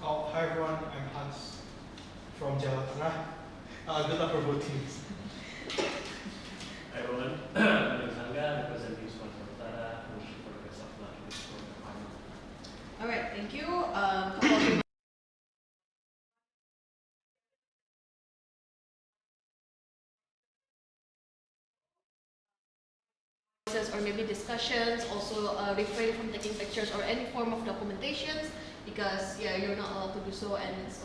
Oh, hi everyone, I'm Hans from Jawa Tengah. Good luck for both teams. Hi everyone, my name is Angga, representing Sumatera Utara. Wishing for the best of luck in this quarterfinal. All right, thank you. Couple of or maybe discussions, also refrain from taking pictures or any form of documentations because yeah, you're not allowed to do so, and it's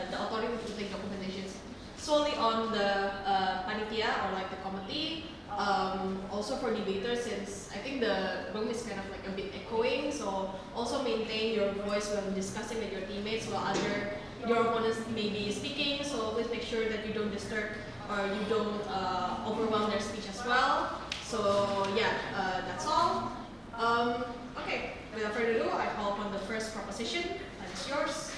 the authority to take documentations solely on the panitia or like the committee. Also for debaters, since I think the room is kind of like a bit echoing, so also maintain your voice when discussing with your teammates while other your opponents may be speaking. So always make sure that you don't disturb or you don't overwhelm their speech as well. So yeah, that's all. Okay, without further ado, I call upon the first proposition. It's yours.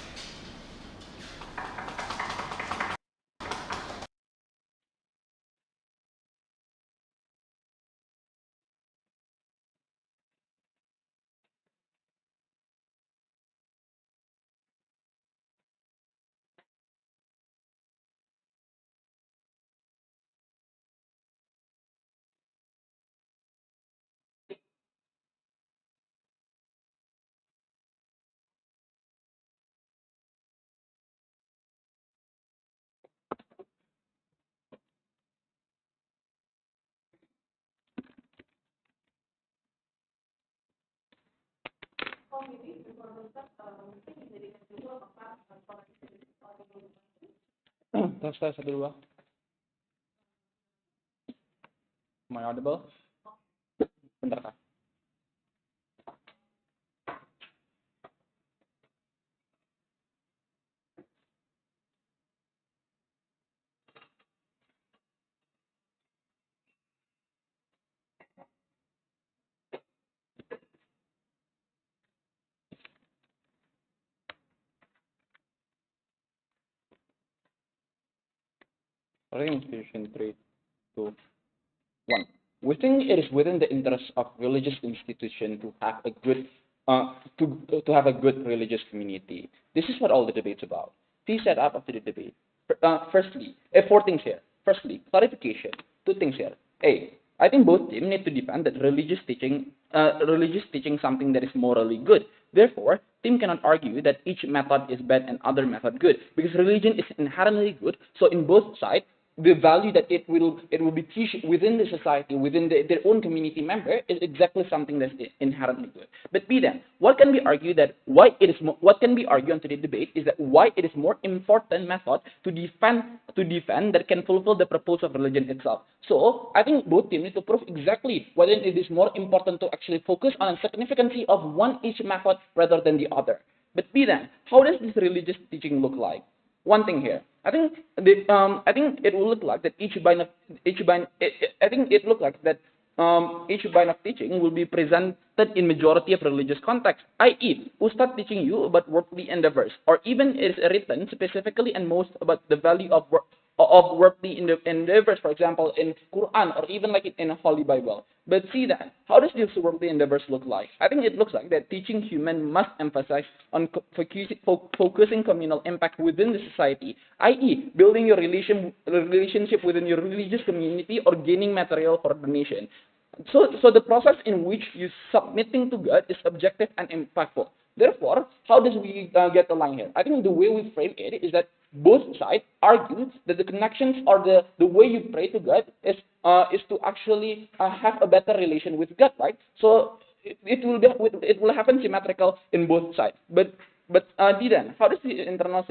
Tes tes satu dua. Am I audible? Bentar kak. Institution 3, 2, 1. We think it is within the interest of religious institution to have a good to have a good religious community. This is what all the debate's about. The setup of the debate. Firstly, four things here. Firstly, clarification. Two things here. A. I think both teams need to defend that religious teaching something that is morally good. Therefore, team cannot argue that each method is bad and other method good because religion is inherently good. So in both sides, the value that it will be teach within the society, within their own community member, is exactly something that's inherently good. But be then, what can be argued that why it is what can be argued on today's debate is that why it is more important method to defend that can fulfill the purpose of religion itself. So I think both teams need to prove exactly whether it is more important to actually focus on the significance of one each method rather than the other. But be then, how does this religious teaching look like? One thing here. I think it will look like that I think it look like that each line of teaching will be presented in majority of religious contexts, i.e., Ustad teaching you about worldly endeavors, or even it is written specifically and most about the value of worldly endeavors, for example, in Quran or even like in a Holy Bible. But see that, how does these worldly endeavors look like? I think it looks like that teaching human must emphasize on focusing communal impact within the society, i.e., building your relationship within your religious community or gaining material for donation. So the process in which you submitting to God is objective and impactful. Therefore, how does we get the line here? I think the way we frame it is that both sides argue that the connections or the way you pray to God is to actually have a better relation with God, right? So it will happen symmetrical in both sides. But Didan, how does the internal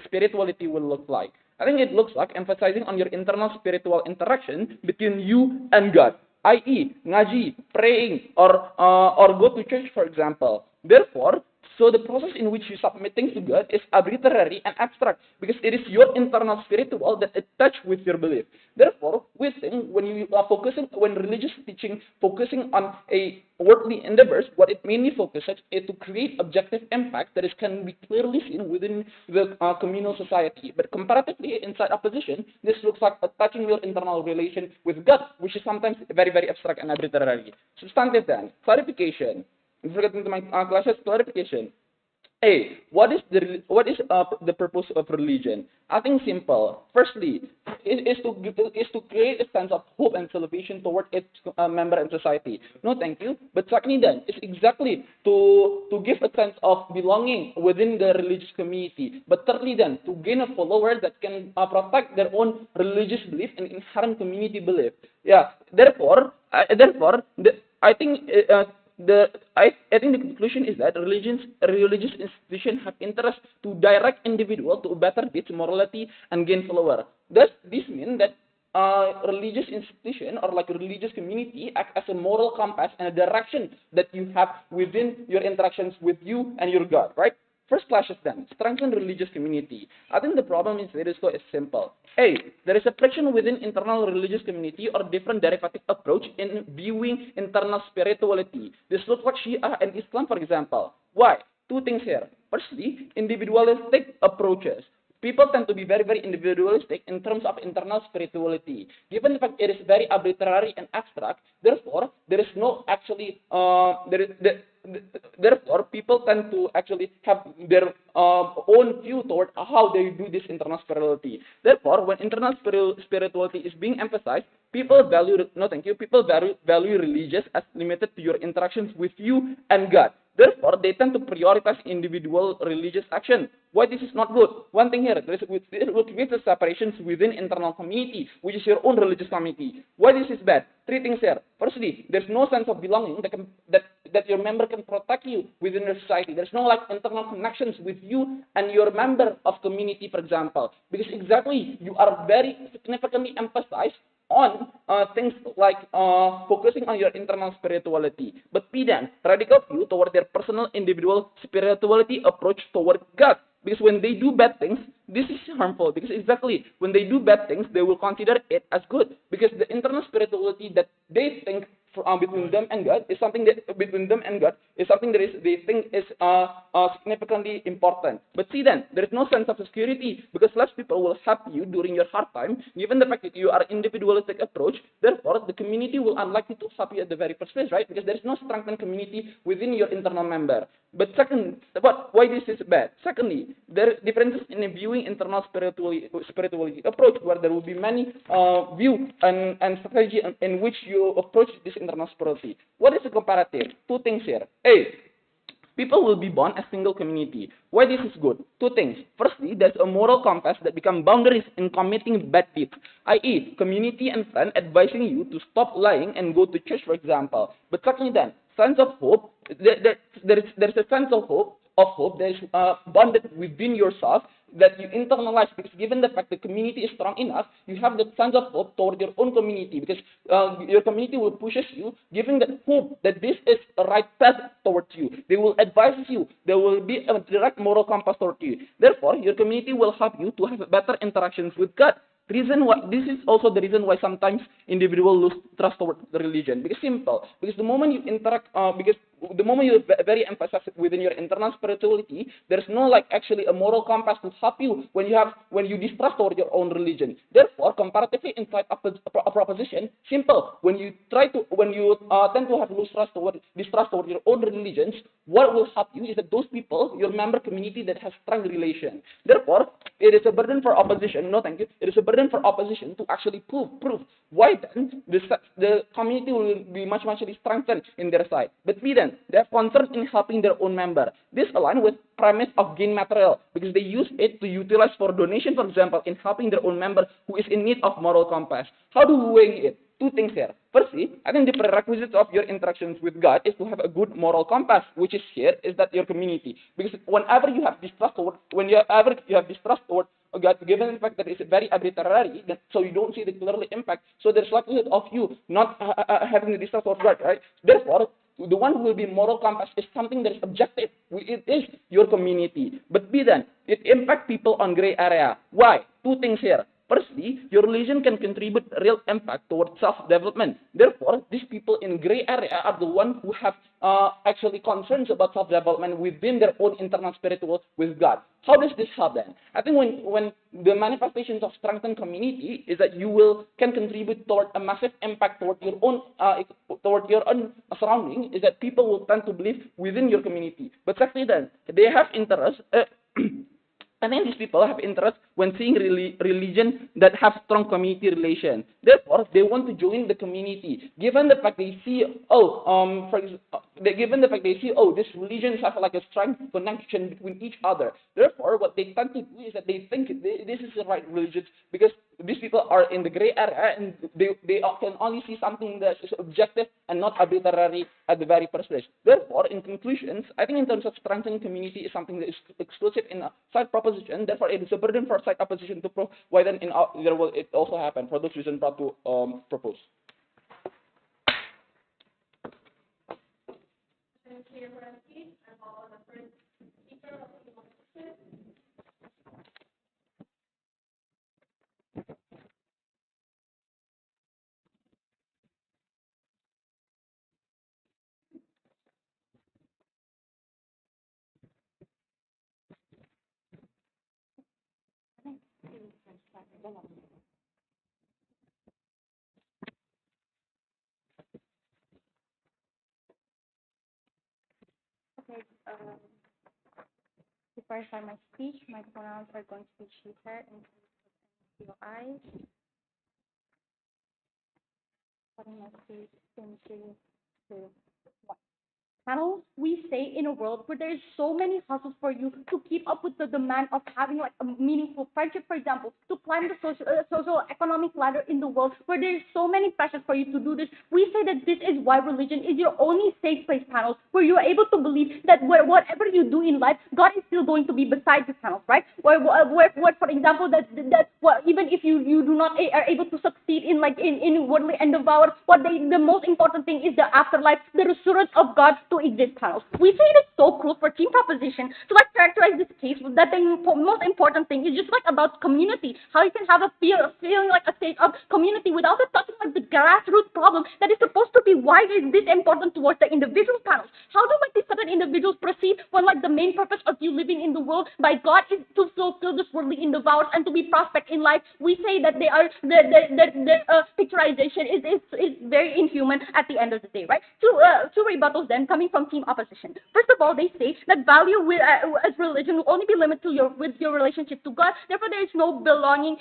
spirituality will look like? I think it looks like emphasizing on your internal spiritual interaction between you and God, i.e., ngaji, praying, or go to church, for example. Therefore, so the process in which you submitting to God is arbitrary and abstract because it is your internal spiritual that attach with your belief. Therefore, we think when you are focusing, when religious teaching focusing on a worldly endeavors, what it mainly focuses is to create objective impact that is can be clearly seen within the communal society. But comparatively, inside opposition, this looks like touching your internal relation with God, which is sometimes very, very abstract and arbitrary. Substantive then, clarification. Before getting to my classes, clarification. The purpose of religion? I think simple. Firstly, is to create a sense of hope and salvation toward its member and society. No, thank you. But secondly, then it's exactly to give a sense of belonging within the religious community. But thirdly, then to gain a follower that can protect their own religious belief and inherent community belief. Yeah. Therefore, I think I think the conclusion is that religious institutions have interest to direct individual to better deeds, morality, and gain follower. Does this mean that religious institution or like a religious community act as a moral compass and a direction that you have within your interactions with you and your God, right? First clashes then, strengthen religious community. I think the problem is very so simple. There is a friction within internal religious community or different derivative approach in viewing internal spirituality. This looks like Shia and Islam, for example. Why? Two things here. Firstly, individualistic approaches. People tend to be very, very individualistic in terms of internal spirituality. Given the fact it is very arbitrary and abstract, therefore, there is no actually, therefore, people tend to actually have their own view toward how they do this internal spirituality. Therefore, when internal spirituality is being emphasized, people value, no thank you, people value religious as limited to your interactions with you and God. Therefore, they tend to prioritize individual religious action. Why this is not good? One thing here, there will create the separations within internal community, which is your own religious community. Why this is bad? Three things here. Firstly, there's no sense of belonging that your member can protect you within your society. There's no like internal connections with you and your member of community, for example, because exactly you are very significantly emphasized on things like focusing on your internal spirituality. But P then, radical view toward their personal individual spirituality approach toward God. Because when they do bad things, this is harmful. Because exactly when they do bad things, they will consider it as good. Because the internal spirituality that they think between them and God is something that they think is significantly important. But see then, there is no sense of security because less people will help you during your hard time. Given the fact that you are individualistic approach, therefore the community will unlikely to help you at the very first place, right? Because there is no strengthened community within your internal member. But why this is bad? Secondly, there are differences in viewing internal spirituality approach, where there will be many view and strategy in which you approach this internal spirituality. What is the comparative? Two things here. People will be born as single community. Why this is good? Two things. Firstly, there's a moral compass that become boundaries in committing bad deeds, i.e., community and friend advising you to stop lying and go to church, for example. But secondly, then sense of hope. There's a sense of hope that is bonded within yourself that you internalize, because given the fact the community is strong enough, you have the sense of hope toward your own community, because your community will pushes you, giving that hope that this is the right path towards you. They will advise you. There will be a direct moral compass toward you. Therefore, your community will help you to have better interactions with God. This is also the reason why sometimes individuals lose trust toward the religion. Because simple. Because the moment you interact, because the moment you very emphasize within your internal spirituality, there's no like actually a moral compass to help you when you distrust toward your own religion. Therefore, comparatively inside a proposition, simple. When you tend to have distrust toward your own religions, what will help you is that those people, your member community that has strong relation. Therefore, it is a burden for opposition. No, thank you. It is a burden for opposition to actually prove. Why then the community will be much strengthened in their side. But we then they have concern in helping their own member. This aligns with premise of gain material because they use it to utilize for donation, for example, in helping their own member who is in need of moral compass. How do we weigh it? Two things here. Firstly, I think the prerequisites of your interactions with God is to have a good moral compass, which is here is that your community. Because whenever you have distrust toward God, given the fact that it's very arbitrary, so you don't see the clearly impact, so there's likelihood of you not having the distrust toward God, right? Therefore, the one who will be moral compass is something that is objective. It is your community. But be then, it impacts people on gray area. Why? Two things here. Firstly, your religion can contribute real impact towards self-development. Therefore, these people in gray area are the ones who have actually concerns about self-development within their own internal spiritual with God. How does this help then? I think when the manifestations of strengthened community is that you will can contribute toward a massive impact toward your own surrounding, is that people will tend to believe within your community. But secondly, then they have interest. I think these people have interest when seeing religion that have strong community relation. Therefore, they want to join the community. Given the fact they see, given the fact they see, this religions have like a strong connection between each other. Therefore, what they tend to do is that they think this is the right religion because these people are in the gray area and they can only see something that is objective and not arbitrary at the very first place. Therefore, in conclusions, I think in terms of strengthening community is something that is exclusive in a side proposition. Therefore, it is a burden for side opposition to prove why then there will it also happen. For those reasons, brought to propose. Okay, before I start my speech, my pronouns are going to be she, her, and I. Starting my speech in 3, 2, panel, we say in a world where there is so many hustles for you to keep up with the demand of having like a meaningful friendship, for example, to climb the social economic ladder in the world, where there is so many pressures for you to do this. We say that this is why religion is your only safe place, panels, where you are able to believe that whatever you do in life, God is still going to be beside you, panels, right? Where for example, even if you do not are able to succeed in in worldly endeavors, the most important thing is the afterlife, the resurgence of God to exist, panels. We say it is so cruel for team proposition to like characterize this case that the most important thing is just like about community, how you can have a feeling like a state of community without it touching like the grassroots problem that is supposed to be why is this important towards the individual, panels. How do like these certain individuals proceed when like the main purpose of you living in the world by God is to fulfill this worldly endeavors and to be prospect in life? We say that they are the picturization is very inhuman at the end of the day, right? Two rebuttals then coming from team opposition. First of all, they say that value as religion will only be limited to with your relationship to God. Therefore, there is no belonging.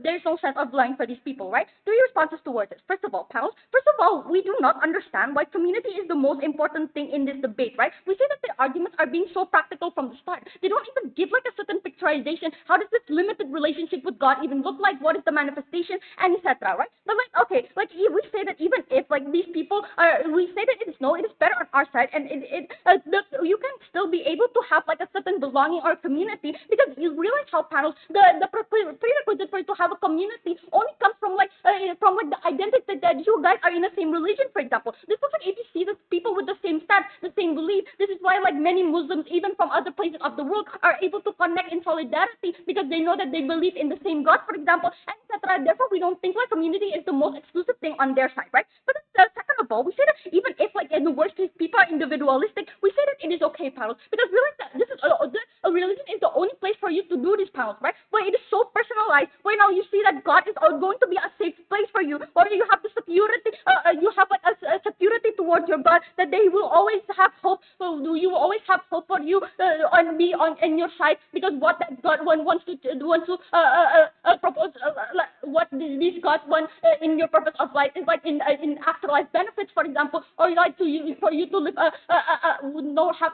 There is no sense of belonging for these people, right? Three responses towards this. First of all, panels. First of all, we do not understand why community is the most important thing in this debate, right? We say that the arguments are being so practical from the start. They don't even give like a certain picturization. How does this limited relationship with God even look like? What is the manifestation, and etc. Right? But like, okay, like we say that even if like these people are, we say that it is better on our side, and you can still be able to have like a certain belonging or community, because you realize how, panels, the prerequisite for you to have a community only comes from like the identity that you guys are in the same religion, for example. This looks like if you see the people with the same stance, the same belief. This is why like many Muslims, even from other places of the world, are able to connect in solidarity because they know that they believe in the same God, for example, and etc. Therefore, we don't think like community is the most exclusive thing on their side, right? But second of all, we say that even if like in the worst case people are individualistic, we say that it is okay, panels, because realize that this is a religion is the only place for you to do these, panels, right? Where it is so personalized, where now you see that God is going to be a safe place for you, or you have the security, you have like a security towards your God, that they will always have hope. You will always have hope for you on be on in your side, because what that God wants to propose, what this God wants in your purpose of life is like in afterlife benefits, for example, or like for you to live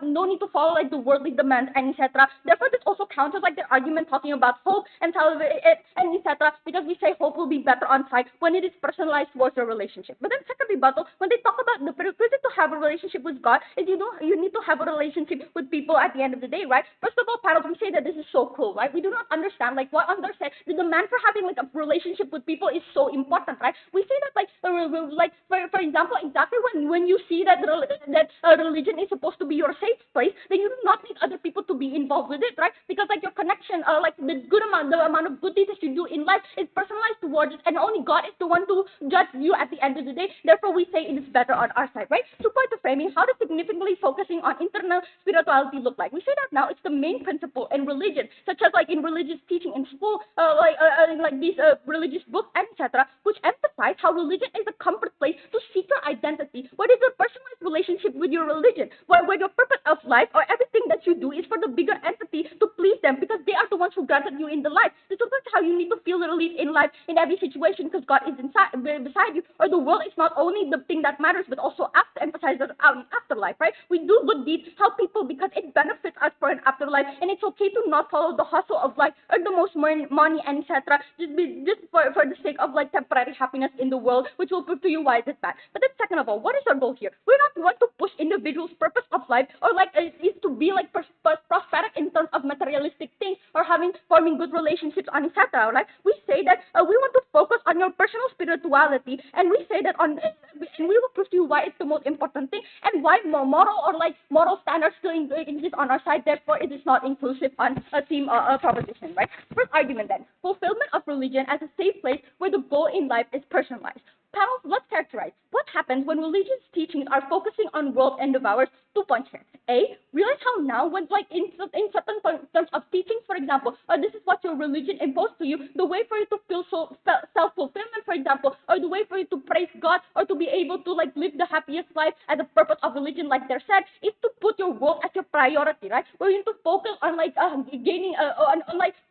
no need to follow like the worldly demands and etc. Therefore, this also counters like the argument talking about hope and etc. Because we say hope will be better on site when it is personalized towards your relationship. But then second rebuttal, when they talk about the prerequisite to have a relationship with God is you need to have a relationship with people at the end of the day, right? First of all, panels, we say that this is so cool, right? We do not understand like what understand the demand for having like a relationship with people is so important, right? We say that like for example, exactly when you see that religion is supposed to be your safe place, then you do not need other people to to be involved with it, right? Because like your connection, like the amount of good things that you do in life is personalized towards it, and only God is the one to judge you at the end of the day. Therefore, we say it is better on our side, right? To point the framing, how does significantly focusing on internal spirituality look like? We say that now it's the main principle in religion, such as like in religious teaching in school, like these religious books, etc., which emphasize how religion is a comfort place to seek your identity. What is your personalized relationship with your religion? Where your purpose of life or everything that you do is for the bigger entity to please them, because they are the ones who granted you in the life. This is how you need to feel relief in life in every situation, because God is beside you, or the world is not only the thing that matters, but also emphasizes afterlife, right? We do good deeds, help people because it benefits us for an afterlife, and it's okay to not follow the hustle of life or the most money and etc. Just for the sake of like temporary happiness in the world, which will prove to you why it is bad. But then second of all, what is our goal here? We're not going to push individuals' purpose of life or like is to be like prosperous in terms of materialistic things or forming good relationships on etc. Right? We say that we want to focus on your personal spirituality, and we say that and we will prove to you why it's the most important thing and why moral standards still exist on our side. Therefore, it is not inclusive on a team proposition. Right? First argument then: fulfillment of religion as a safe place where the goal in life is personalized. Panels, let's characterize what happens when religious teachings are focusing on world end of ours. 2 points here. A, realize how now when like in certain terms of teachings, for example, this is what your religion imposed to you, the way for you to feel self-fulfillment, for example, or the way for you to praise God or to be able to like live the happiest life as a purpose of religion, like they're said, is to put your world as your priority, right? Where you need to focus on like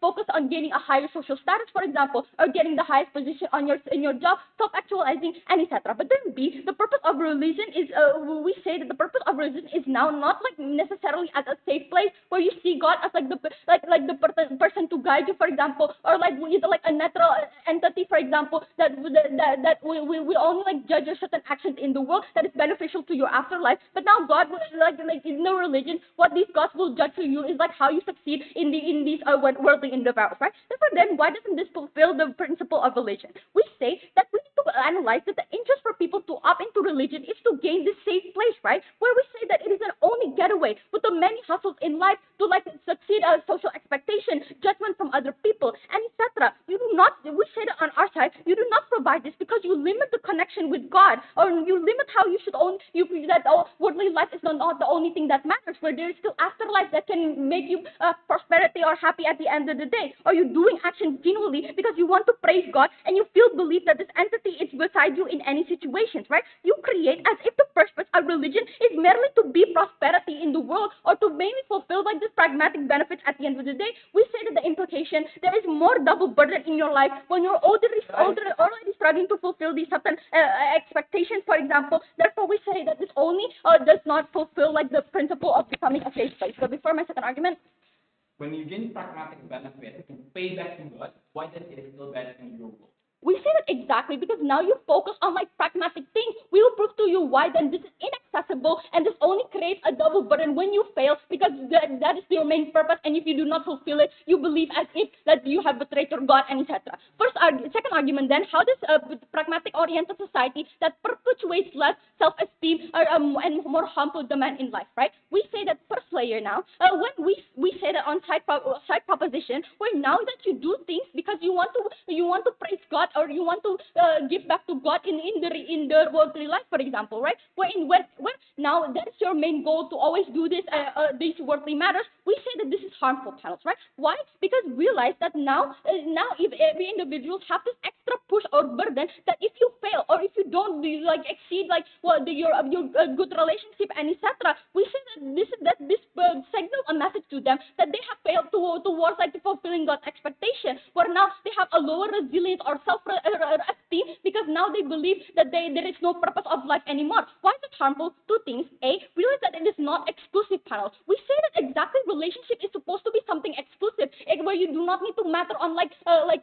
focus on gaining a higher social status, for example, or getting the highest position in your job, self-actualizing, and etc. But then B, the purpose of religion is we say that the purpose of religion is now not like necessarily as a safe place where you see God as like the person to guide you, for example, or like either like a natural entity, for example, that we only like judge your certain actions in the world that is beneficial to your afterlife. But now God, like in the religion, what these gods will judge to you is like how you succeed in these worldly endeavors, right? Therefore, then why doesn't this fulfill the principle of religion? We say that we need to analyze that the interest for people to opt into religion is to gain this safe place, right? Where we say that it is an only getaway with the many hustles in life to like succeed social expectation, judgment from other people, and etc. You do not. We say that on our side, you do not provide this because you limit the connection with God, or you limit how you should own. You that worldly life is not the only thing that matters. Where there is still afterlife that can make you prosperity or happy at the end of the day. Or you're doing action genuinely because you want to praise God and you feel believe that this entity is beside you in any situations, right? You create as if the purpose of religion is merely to be prosperity in the world or to mainly fulfill like this pragmatic benefits at the end of the day. We say that the implication there is more double burden in your life when you're already struggling to fulfill these certain expectations, for example. Therefore, we say that this only does not fulfill like the principle of becoming a safe place. So before my second argument, When you gain pragmatic benefit to pay back to God, why then it is still benefiting your goal? we say that exactly because now you focus on like pragmatic things. We will prove to you why then this is inaccessible and this only creates a double burden when you fail because that is your main purpose, and if you do not fulfill it, you believe as if that you have betrayed your God and etc. Second argument then, how does a pragmatic oriented society that perpetuates less self-esteem and more harmful demand in life, right? We say that first layer now, when we say that on side proposition, where now that you do things because you want to praise God or you want to give back to God in the worldly life, for example, right? When now that is your main goal to always do this these worldly matters. We say that this is harmful, panels, right? Why? Because realize that now if every individual have this extra push or burden that if you fail or if you don't like exceed like your good relationship and etc. We say that this signal a message to them that they have failed towards like fulfilling God's expectation. Where now they have a lower resilience or self-esteem because now they believe that there is no purpose of life anymore. Why is it harmful? Two things. A, realize that it is not exclusive, panel. We say that exactly relationship is supposed to be something exclusive, where you do not need to matter on like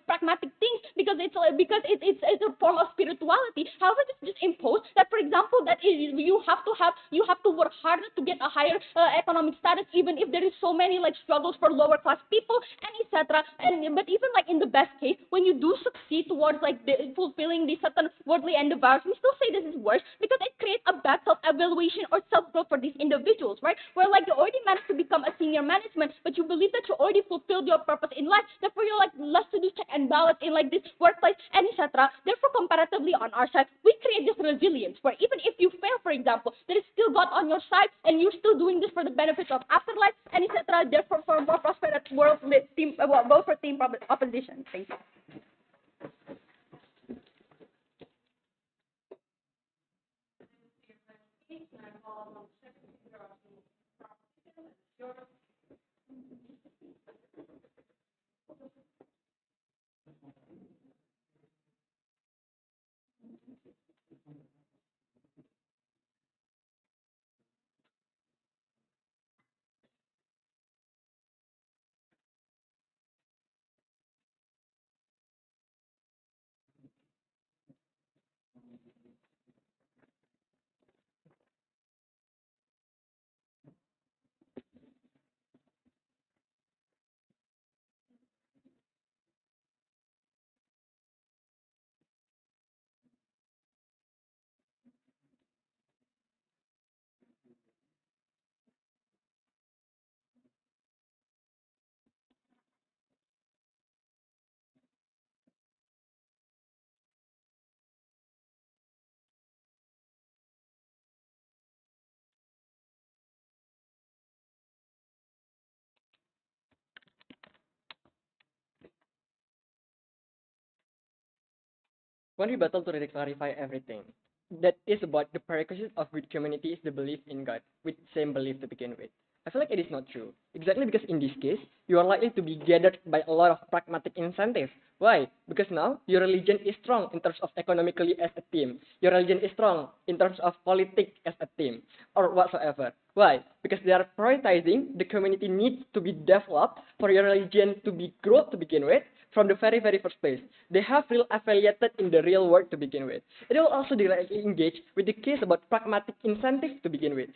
pragmatic things because it's a form of spirituality. However, it's just imposed that, for example, that you have to work harder to get a higher economic status, even if there is so many like struggles for lower class people and etc. But even like in the best case, when you do succeed towards like fulfilling these these certain worldly endeavors, we still say this is worse because it creates a bad self-evaluation or self-growth for these individuals, right? Where like you already managed to become a senior management, but you believe that you already fulfilled your purpose in life, therefore you're like less to do check and balance in like this workplace and etc. Therefore, comparatively on our side, we create this resilience where even if you fail, for example, there is still God on your side and you're still doing this for the benefits of afterlife and etc. Therefore, for more prosperous world team, vote for team opposition. Thank you. One rebuttal to really clarify everything. That is about the prerequisite of good community is the belief in God, with same belief to begin with. I feel like it is not true. Exactly because in this case, you are likely to be gathered by a lot of pragmatic incentives. Why? Because now your religion is strong in terms of economically as a team. Your religion is strong in terms of politics as a team or whatsoever. Why? Because they are prioritizing the community needs to be developed for your religion to be growth to begin with from the very, very first place. They have real affiliated in the real world to begin with. It will also directly engage with the case about pragmatic incentives to begin with.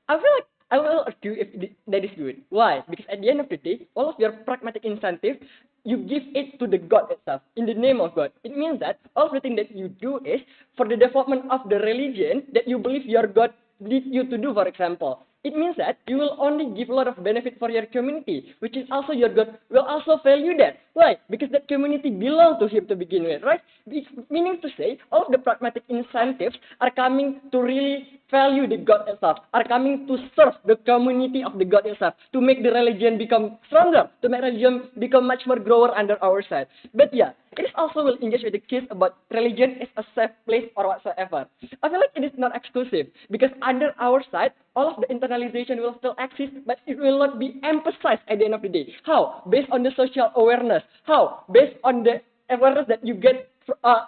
I feel like I will argue if that is good. Why? Because at the end of the day, all of your pragmatic incentives, you give it to the God itself, in the name of God. It means that everything that you do is for the development of the religion that you believe your God lead you to do, for example. It means that you will only give a lot of benefit for your community, which is also your God will also value that. Why? Because that community belongs to him to begin with, right? Meaning to say, all of the pragmatic incentives are coming to really value the God itself, are coming to serve the community of the God itself, to make the religion become stronger, to make religion become much more grower under our side. But yeah, it is also will engage with the case about religion is a safe place or whatsoever. I feel like it is not exclusive because under our side, all of the internalization will still exist, but it will not be emphasized at the end of the day. How? Based on the social awareness. How? Based on the awareness that you get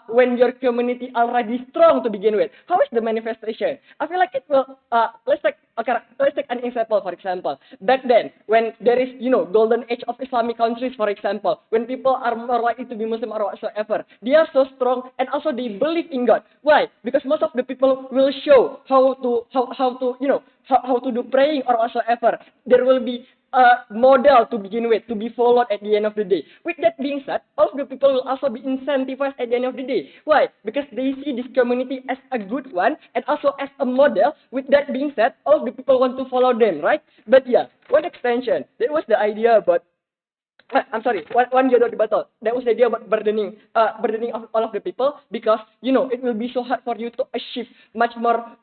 when your community already strong to begin with. How is the manifestation? I feel like it will. Let's take an example. For example, back then when there is golden age of Islamic countries, for example, when people are more likely to be Muslim or whatsoever, they are so strong and also they believe in God. Why? Because most of the people will show how to do praying or whatsoever. There will be a model to begin with, to be followed at the end of the day. With that being said, all of the people will also be incentivized at the end of the day. Why? Because they see this community as a good one and also as a model. With that being said, all of the people want to follow them, right? But yeah, one extension. That was the idea about I'm sorry, one year rebuttal. That was the idea about burdening of all of the people because it will be so hard for you to achieve much more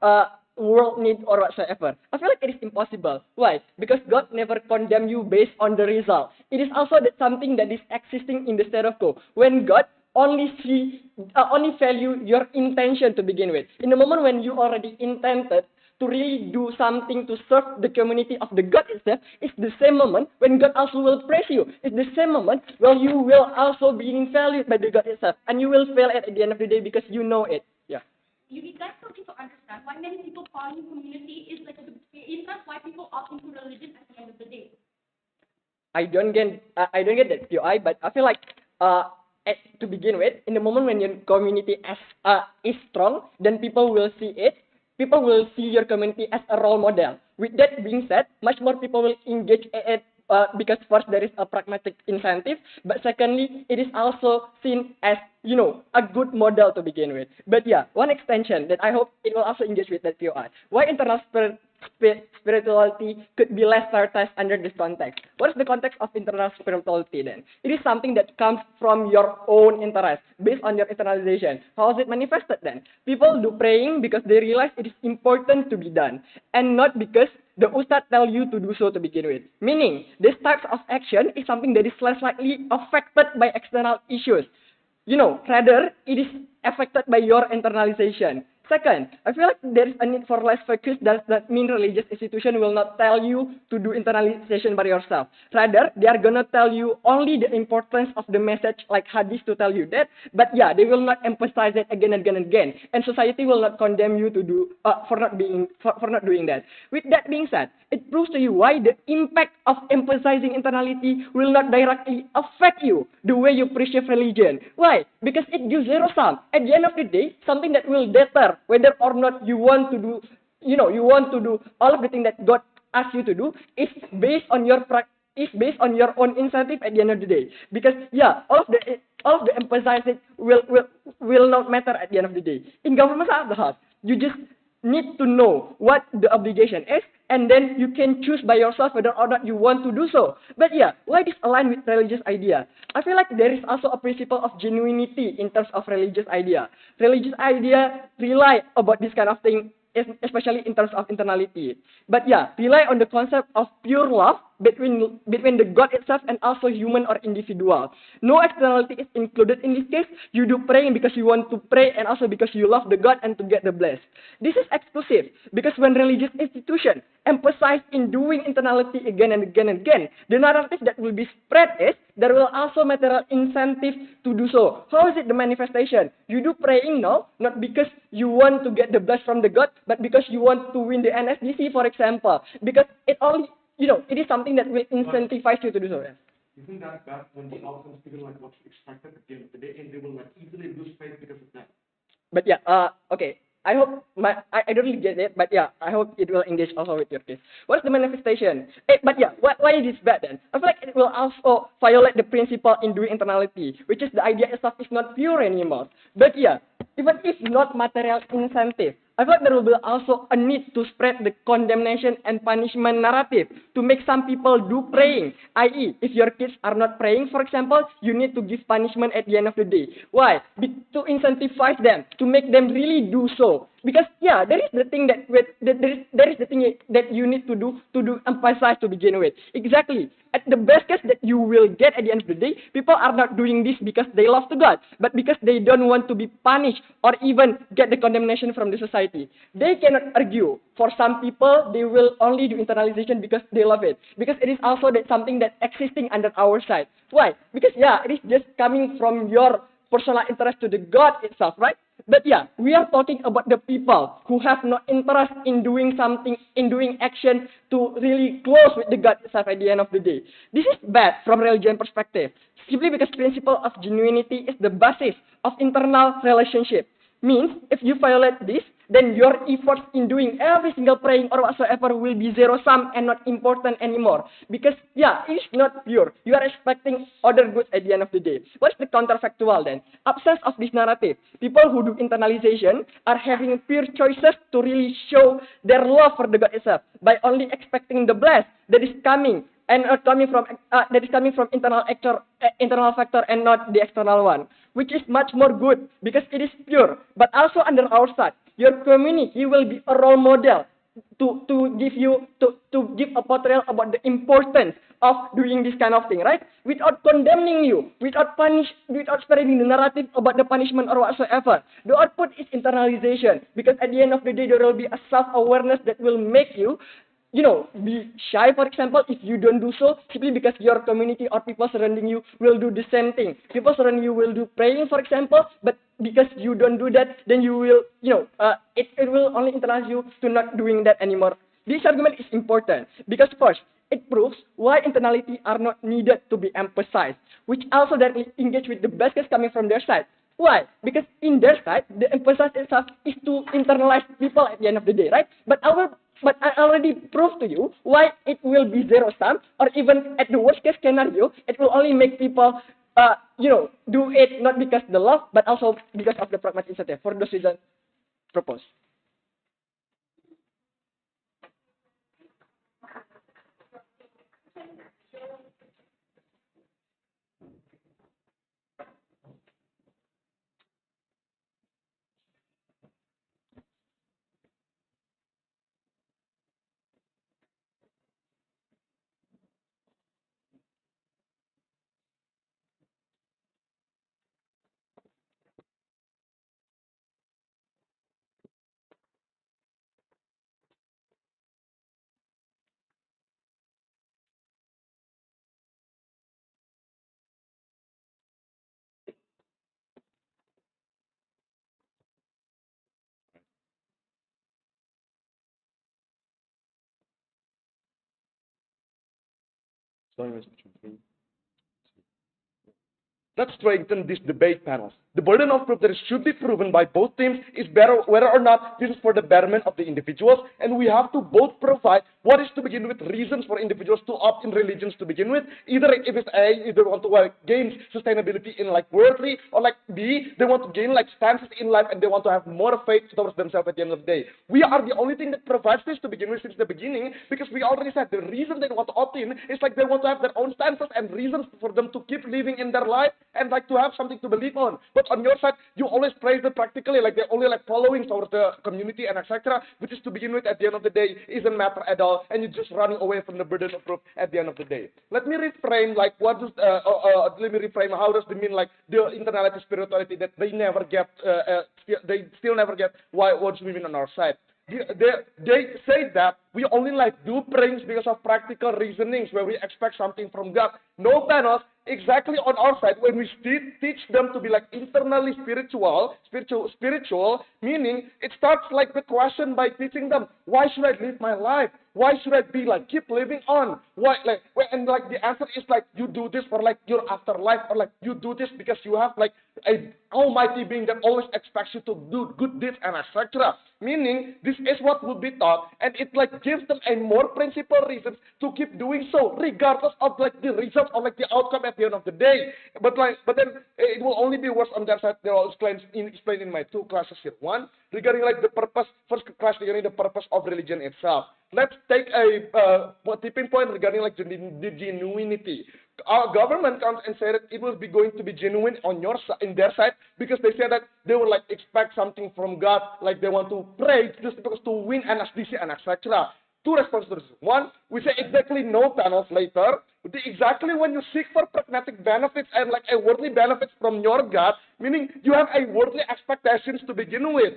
world need or whatsoever. I feel like it is impossible. Why? Because God never condemn you based on the result. It is also that something that is existing in the status quo. When God only value your intention to begin with. In the moment when you already intended to really do something to serve the community of the God itself, it's the same moment when God also will praise you. It's the same moment when you will also be valued by the God itself. And you will fail at the end of the day because you know it. Yeah. You guys don't need to understand why many people following community is like the interest why people opt into religion at the end of the day. I don't get that POI, but I feel like to begin with, in the moment when your community is strong, then people will see it. People will see your community as a role model. With that being said, much more people will engage because first there is a pragmatic incentive, but secondly it is also seen as a good model to begin with. But yeah, one extension that I hope it will also engage with that POI. Why internal spirituality could be less prioritized under this context? What is the context of internal spirituality then? It is something that comes from your own interest, based on your internalization. How is it manifested then? People do praying because they realize it is important to be done, and not because the ustad tell you to do so to begin with. Meaning, this type of action is something that is less likely affected by external issues. Rather, it is affected by your internalization. Second, I feel like there is a need for less focus. Does that mean religious institution will not tell you to do internalization by yourself? Rather, they are gonna tell you only the importance of the message, like hadith, to tell you that. But yeah, they will not emphasize it again and again and again. And society will not condemn you to do for not doing that. With that being said, it proves to you why the impact of emphasizing internality will not directly affect you the way you perceive religion. Why? Because it gives zero sum. At the end of the day, something that will deter whether or not you want to do, all of the things that God asks you to do is based on your own incentive at the end of the day. Because yeah, all of the emphasizing will not matter at the end of the day. In government of the house, you just need to know what the obligation is, and then you can choose by yourself whether or not you want to do so. But yeah, why this align with religious idea? I feel like there is also a principle of genuinity in terms of religious idea. Religious idea rely about this kind of thing, especially in terms of internality. But yeah, rely on the concept of pure love between the God itself and also human or individual. No externality is included in this case. You do praying because you want to pray and also because you love the God and to get the blessed. This is exclusive because when religious institution emphasize in doing internality again and again and again, the narrative that will be spread is there will also material incentive to do so. How is it the manifestation? You do praying now, not because you want to get the bless from the God, but because you want to win the NSDC, for example. Because it only, it is something that will incentivize you to do so. Isn't that bad when the outcomes feel like what's expected at the end of the day, and they will like easily lose faith because of that? But yeah, okay. I hope I don't really get it, but yeah, I hope it will engage also with your case. What's the manifestation? But yeah, why is this bad then? I feel like it will also violate the principle in doing internality, which is the idea itself is not pure anymore. But yeah, even if not material incentive, I thought there will be also a need to spread the condemnation and punishment narrative to make some people do praying. I.e., if your kids are not praying, for example, you need to give punishment at the end of the day. Why? To incentivize them, to make them really do so. Because yeah, there is the thing that there is the thing that you need to do emphasize to begin with. Exactly. At the best case that you will get at the end of the day, people are not doing this because they love the God, but because they don't want to be punished or even get the condemnation from the society. They cannot argue. For some people, they will only do internalization because they love it. Because it is also that something that existing under our side. Why? Because yeah, it is just coming from your personal interest to the God itself, right? But yeah, we are talking about the people who have no interest in doing something, in doing action to really close with the God itself at the end of the day. This is bad from religion perspective, simply because principle of genuinity is the basis of internal relationship. Means, if you violate this, then your efforts in doing every single praying or whatsoever will be zero sum and not important anymore. Because, yeah, it is not pure. You are expecting other goods at the end of the day. What's the counterfactual then? Absence of this narrative. People who do internalization are having pure choices to really show their love for the God itself by only expecting the bless that is coming and coming from internal factor and not the external one, which is much more good because it is pure. But also under our side, your community will be a role model to give a portrayal about the importance of doing this kind of thing, right? Without condemning you, without spreading the narrative about the punishment or whatsoever. The output is internalization, because at the end of the day, there will be a self-awareness that will make you be shy, for example, if you don't do so, simply because your community or people surrounding you will do the same thing. People surrounding you will do praying, for example, but because you don't do that, then you will, it will only internalize you to not doing that anymore. This argument is important because first, it proves why internality are not needed to be emphasized, which also directly engage with the best case coming from their side. Why? Because in their side, the emphasis itself is to internalize people at the end of the day, right? But our But I already proved to you why it will be zero sum, or even at the worst case scenario, it will only make people, do it not because the love, but also because of the pragmatic incentive. For those reasons, propose. Let's strengthen this debate panels. The burden of proof that it should be proven by both teams is better whether or not this is for the betterment of the individuals, and we have to both provide what is to begin with reasons for individuals to opt in religions to begin with. Either if it's A, either want to gain sustainability in like worldly, or like B, they want to gain like stances in life and they want to have more faith towards themselves at the end of the day. We are the only thing that provides this to begin with since the beginning, because we already said the reason they want to opt in is like they want to have their own stances and reasons for them to keep living in their life and like to have something to believe on. But on your side, you always praise it practically, like they're only like following towards the community and etc., which is to begin with at the end of the day isn't matter at all, and you're just running away from the burden of proof at the end of the day. Let me reframe like let me reframe how does it mean like the internality spirituality that they never get, they still never get why what's we mean on our side. They say that we only like do prayings because of practical reasonings where we expect something from God. No, panels, exactly on our side, when we teach them to be like internally spiritual, meaning it starts like the question by teaching them, why should I live my life? Why should I be like keep living on? Why and like the answer is like you do this for like your afterlife, or like you do this because you have like a almighty being that always expects you to do good deeds and etc. Meaning this is what will be taught, and it like gives them a more principal reasons to keep doing so, regardless of like the results or like the outcome at the end of the day. But then it will only be worse on their side. They will explain in my two classes here. One regarding like the purpose, first class regarding the purpose of religion itself. Let's take a tipping point regarding like the genuinity. Our government comes and said that it will be going to be genuine on your in their side, because they said that they will like expect something from God, like they want to pray just because to win an SDC and etc. Two responses to this. One, we say exactly no, panels later. Exactly when you seek for pragmatic benefits and like a worldly benefits from your God, meaning you have a worldly expectations to begin with.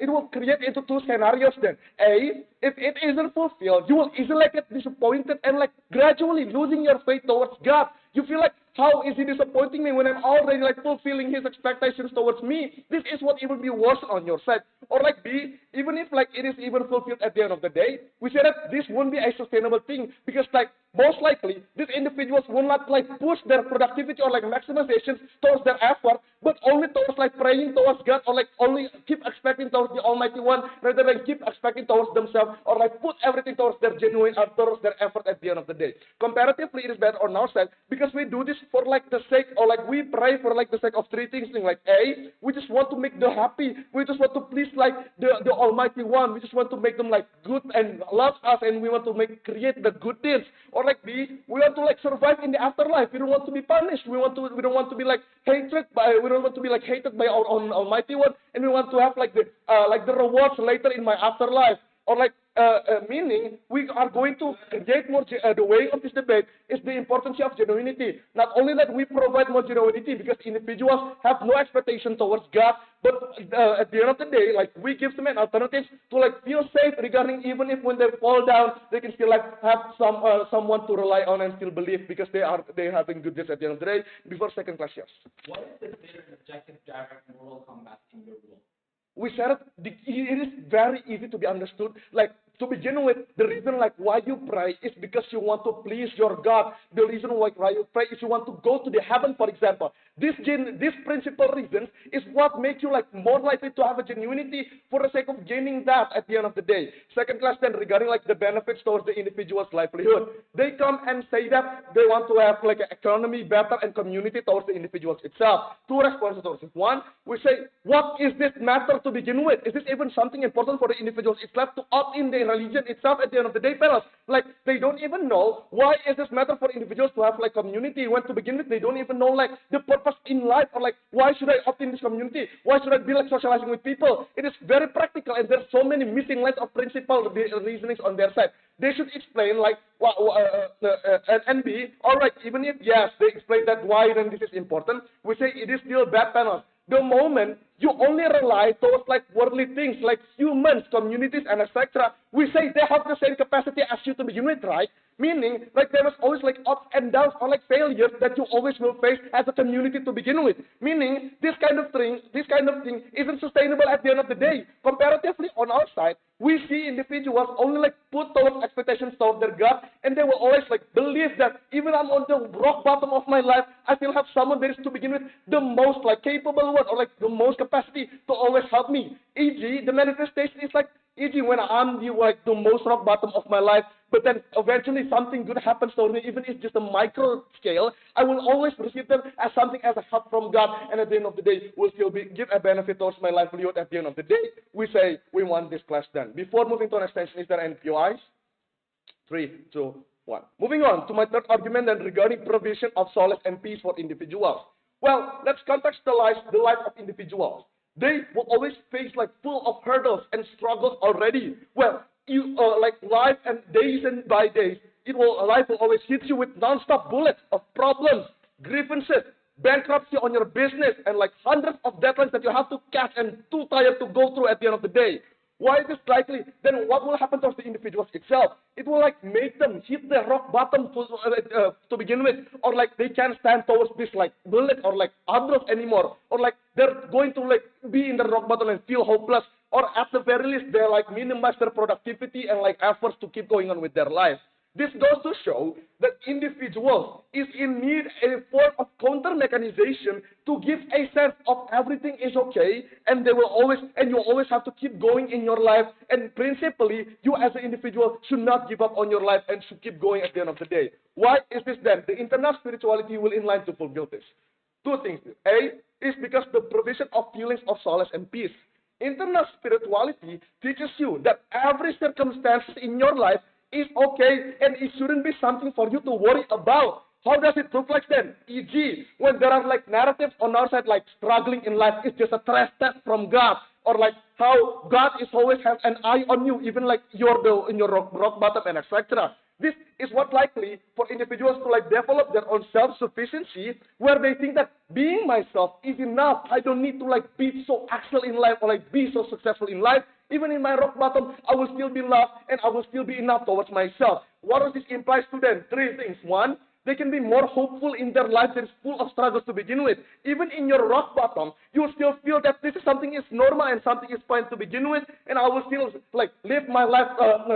It will create into two scenarios then. A, if it isn't fulfilled, you will easily get disappointed and like gradually losing your faith towards God. You feel like, how is he disappointing me when I'm already like fulfilling his expectations towards me? This is what it will be worse on your side. Or like B, even if like it is even fulfilled at the end of the day, we say that this won't be a sustainable thing, because like most likely these individuals will not like push their productivity or like maximization towards their effort, but only towards like praying towards God, or like only keep expecting towards the Almighty One, rather than keep expecting towards themselves, or like put everything towards their genuine towards their effort at the end of the day. Comparatively, it is better on our side, because we do this for like the sake, or like we pray for like the sake of three things. Like A, we just want to make them happy. We just want to please like the Almighty One. We just want to make them like good and love us, and we want to create the good deeds. Or like B, we want to like survive in the afterlife. We don't want to be punished. We don't want to be like we don't want to be like hated by our own Almighty One, and we want to have like the rewards later in my afterlife. Or like meaning we are going to create more the way of this debate is the importance of genuinity. Not only that we provide more genuinity because individuals have no expectation towards God, but at the end of the day, like we give them an alternative to like feel safe regarding, even if when they fall down, they can still like have someone to rely on and still believe, because they having good deeds at the end of the day. Before second class, yes. What is the clear and objective direct moral compass in your rule? We said it is very easy to be understood. Like to begin with, the reason like why you pray is because you want to please your God. The reason why you pray is you want to go to the heaven, for example. This principal reasons is what make you like more likely to have a genuinity for the sake of gaining that at the end of the day. Second class then regarding like the benefits towards the individual's livelihood. They come and say that they want to have like an economy better and community towards the individuals itself. Two responses towards it. One, we say, what is this matter to begin with? Is this even something important for the individuals itself to opt in their religion itself at the end of the day, fellas? Like they don't even know why is this matter for individuals to have like community when to begin with they don't even know like the purpose in life or like why should I opt in this community? Why should I be like socializing with people? It is very practical and there's so many missing lines of principle reasonings on their side. They should explain like and B, all right, even if yes, they explain that why then this is important, we say it is still bad panels. The moment you only rely towards like worldly things, like humans, communities, and etc., we say they have the same capacity as you to begin with, right? Meaning, like there is always like ups and downs or like failures that you always will face as a community to begin with. Meaning, this kind of thing isn't sustainable at the end of the day. Comparatively, on our side, we see individuals only like put towards expectations towards their God, and they will always like believe that even I'm on the rock bottom of my life, I still have someone that is to begin with the most like capable one or like the most capacity to always help me. E.g., the manifestation is like e.g. when I'm like the most rock bottom of my life, but then eventually something good happens to me, even if it's just a micro scale, I will always receive them as something as a help from God, and at the end of the day, will still give a benefit towards my livelihood. At the end of the day, we say we want this class done. Before moving to an extension, is there any POIs? 3, 2, 1. Moving on to my third argument then regarding provision of solace and peace for individuals. Well, let's contextualize the life of individuals. They will always face like full of hurdles and struggles already. Well, you like life and days and by days, life will always hit you with non-stop bullets of problems, grievances, bankruptcy on your business, and like hundreds of deadlines that you have to catch and too tired to go through at the end of the day. Why is this likely? Then what will happen to the individuals itself? It will like make them hit the rock bottom to begin with, or like they can't stand towards this like bullet or like others anymore, or like they're going to like be in the rock bottom and feel hopeless, or at the very least they like minimize their productivity and like efforts to keep going on with their life. This goes to show that individuals is in need a form of counter mechanization to give a sense of everything is okay, and you always have to keep going in your life, and principally you as an individual should not give up on your life and should keep going at the end of the day. Why is this then? The internal spirituality will in line to fulfill this. Two things. A is because the provision of feelings of solace and peace. Internal spirituality teaches you that every circumstance in your life is okay and it shouldn't be something for you to worry about. How does it look like then? E.g., when there are like narratives on our side like struggling in life is just a stress test from God, or like how God is always has an eye on you, even like in your rock bottom and etc. This is what likely for individuals to like develop their own self-sufficiency, where they think that being myself is enough. I don't need to like be so excel in life or like be so successful in life. Even in my rock bottom, I will still be loved and I will still be enough towards myself. What does this imply to them? Three things. One, they can be more hopeful in their life that is full of struggles to begin with. Even in your rock bottom, you will still feel that this is something is normal and something is fine to begin with, and I will still like live my life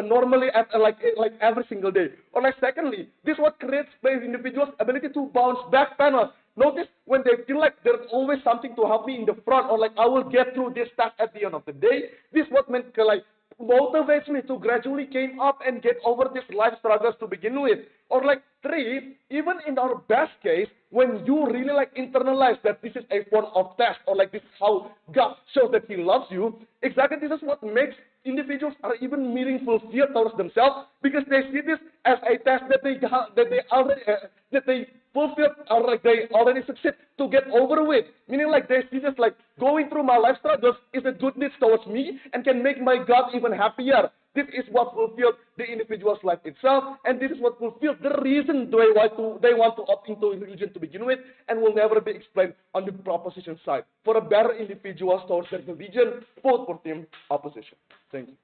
normally at like every single day. Or like secondly, this what creates the individual's ability to bounce back panels. Notice when they feel like there's always something to help me in the front, or like I will get through this task at the end of the day. This what meant like motivates me to gradually came up and get over these life struggles to begin with. Or like three, even in our best case, when you really like internalize that this is a form of test, or like this is how God shows that He loves you, exactly this is what makes individuals are even meaningful fear towards themselves, because they see this as a test that they fulfill, or like they already succeed to get over with. Meaning like they see this like going through my life struggles is a good deed towards me and can make my God even happier. This is what fulfills the individual's life itself, and this is what fulfills the reason they want to opt into religion to begin with, and will never be explained on the proposition side. For a better individuals towards their religion, vote for team opposition. Thank you.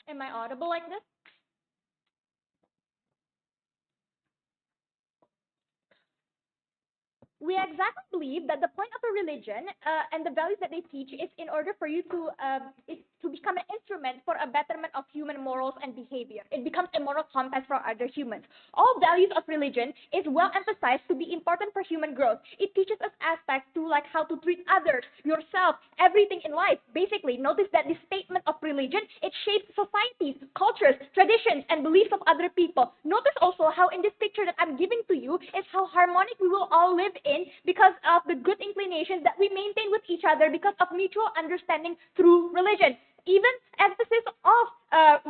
Am I audible like this? We exactly believe that the point of a religion and the values that they teach is in order for you is to become an instrument for a betterment of human morals and behavior. It becomes a moral compass for other humans. All values of religion is well emphasized to be important for human growth. It teaches us aspects to like how to treat others, yourself, everything in life. Basically, notice that this statement of religion, it shapes societies, cultures, traditions, and beliefs of other people. Notice also how in this picture that I'm giving to you is how harmonic we will all live in because of the good inclinations that we maintain with each other because of mutual understanding through religion. Even emphasis of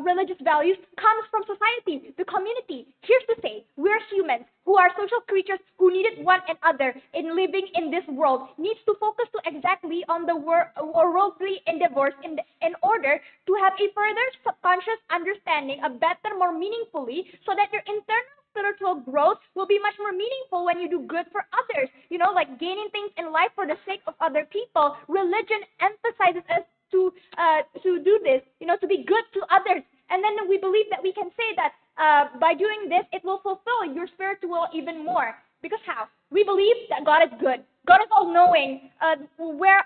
religious values comes from society, the community. Here's to say, we're humans who are social creatures who needed one another in living in this world, needs to focus to exactly on the worldly endeavors in order to have a further subconscious understanding, a better, more meaningfully, so that your internal spiritual growth will be much more meaningful when you do good for others. You know, like gaining things in life for the sake of other people. Religion emphasizes us to do this, you know, to be good to others. And then we believe that we can say that by doing this, it will fulfill your spiritual even more. Because how? We believe that God is good. God is all knowing. Where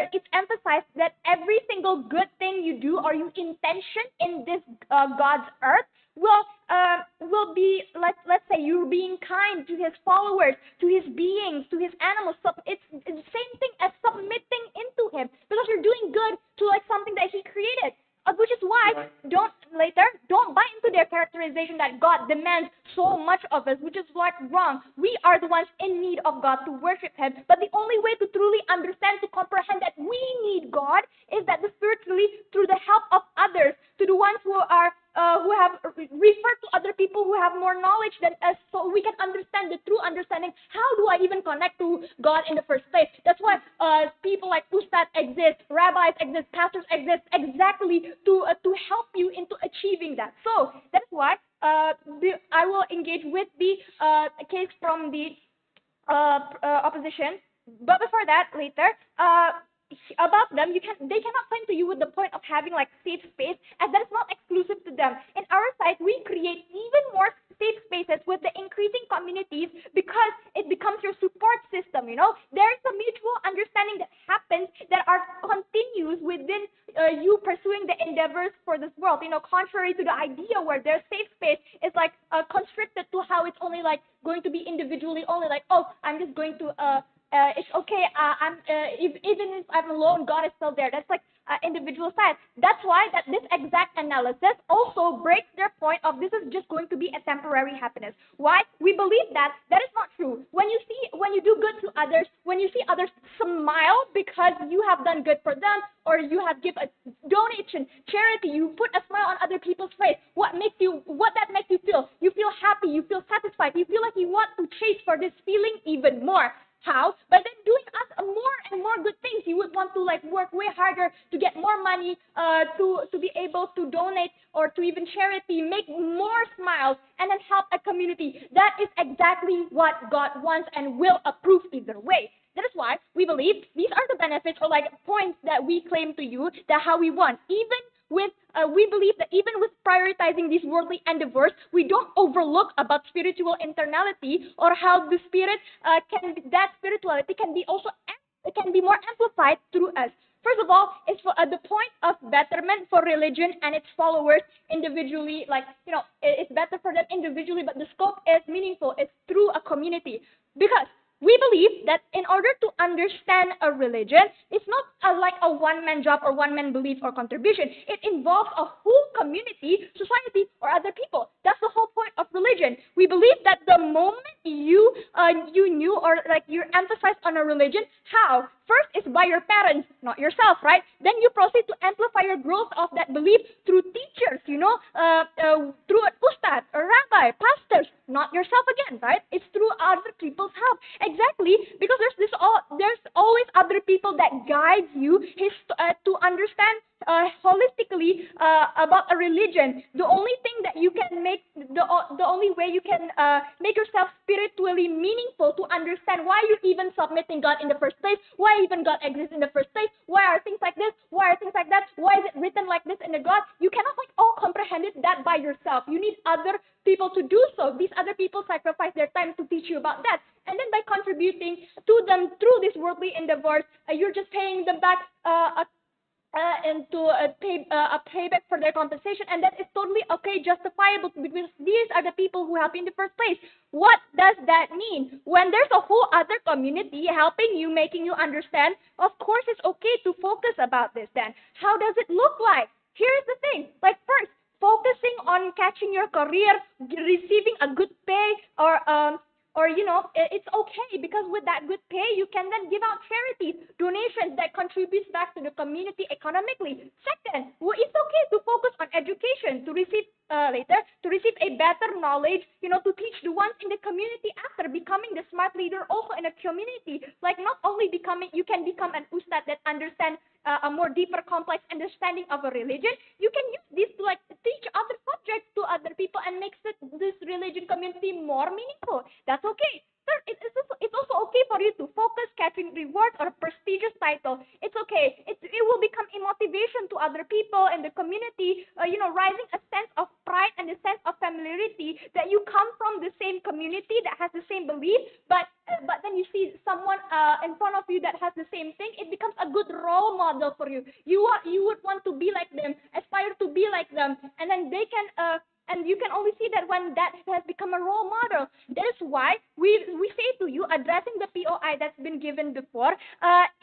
it's emphasized that every single good thing you do or you intention in this God's earth will be let's say you're being kind to his followers, to his beings, to his animals. So it's the same thing as submitting into him because you're doing good to like something that he created. Which is why don't buy into their characterization that God demands so much of us, which is like wrong. We are the ones in need of God to worship Him, but the only way to truly understand, to comprehend that we need God is that the spiritually through the help of others, to the ones who have referred to other people who have more knowledge than us, so we can understand the true understanding. How do I even connect to God in the first place? That's why people like Ustad exist, rabbis exist, pastors exist, exactly to help you into achieving that. So that's why I will engage with the case from the opposition. But before that, later, about them, they cannot claim to you with the point of having like safe space, as that is not exclusive to them. In our side, we create even more safe spaces with the increasing communities because it becomes your support system. You know, there is a mutual understanding that happens that are continues within you pursuing the endeavors for this world. You know, contrary to the idea where their safe space is like constricted to how it's only like going to be individually only, like, oh, I'm just going to it's okay. Even if I'm alone, God is still there. That's like individual side. That's why that this exact analysis also breaks their point of this is just going to be a temporary happiness. Why? We believe that that is not true. When you do good to others, when you see others smile because you have done good for them, or you have give a donation, charity, you put a smile on other people's face. What that makes you feel? You feel happy. You feel satisfied. You feel like you want to chase for this feeling even more. How? By then doing us more and more good things. You would want to like work way harder to get more money, to be able to donate or to even charity, make more smiles, and then help a community. That is exactly what God wants and will approve either way. That is why we believe these are the benefits or like points that we claim to you that how we want. Even with we believe that even with prioritizing these worldly endeavors, we don't overlook about spiritual internality or how the spirit that spirituality can be also can be more amplified through us. First of all, it's for the point of betterment for religion and its followers individually. Like it's better for them individually, but the scope is meaningful. It's through a community because we believe that in order to understand a religion, it's not like a one-man job or one-man belief or contribution. It involves a whole community, society, or other people. That's the whole point of religion. We believe that the moment you knew or like you emphasized on a religion, how? First is by your parents, not yourself, right? Then you proceed to amplify your growth of that belief through teachers, through an ustad, a rabbi, pastors, not yourself again, right? It's through other people's help. Exactly, because there's always other people that guide you to understand holistically about a religion. The only thing that you can make, the only way you can make yourself spiritually meaningful to understand why you're even submitting God in the first place, why even God exists in the first place, why are things like this, why are things like that, why is it written like this in the God? You cannot like all comprehended that by yourself. You need other people to do so. These other people sacrifice their time to teach you about that. And then by contributing to them through these worldly endeavors, you're just paying them back and to a payback for their compensation, and that is totally okay, justifiable, because these are the people who help you in the first place. What does that mean? When there's a whole other community helping you, making you understand, of course it's okay to focus about this. Then how does it look like? Here's the thing, like first, focusing on catching your career, receiving a good pay, or it's okay, because with that good pay you can then give out charities, donations that contributes back to the community economically. Second, well, it's okay to focus on education, to receive later, to receive a better knowledge, to teach the ones in the community after becoming the smart leader also in a community. Like not only becoming, you can become an ustad that understands a more deeper complex understanding of a religion. You can use this to like teach other subjects to other people and makes this religion community more meaningful. That's okay. Third, it's also okay for you to focus catching rewards or a prestigious title. It's okay. It will become a motivation to other people in the community, rising a sense of pride and a sense of familiarity that you come from the same community that has the same belief, but then you see someone in front of you that has the same thing. It becomes a good role model for you. You would want to be like them, aspire to be like them, and then they can and you can only see that when that has become a role model. That is why we say to you, addressing the POI that's been given before,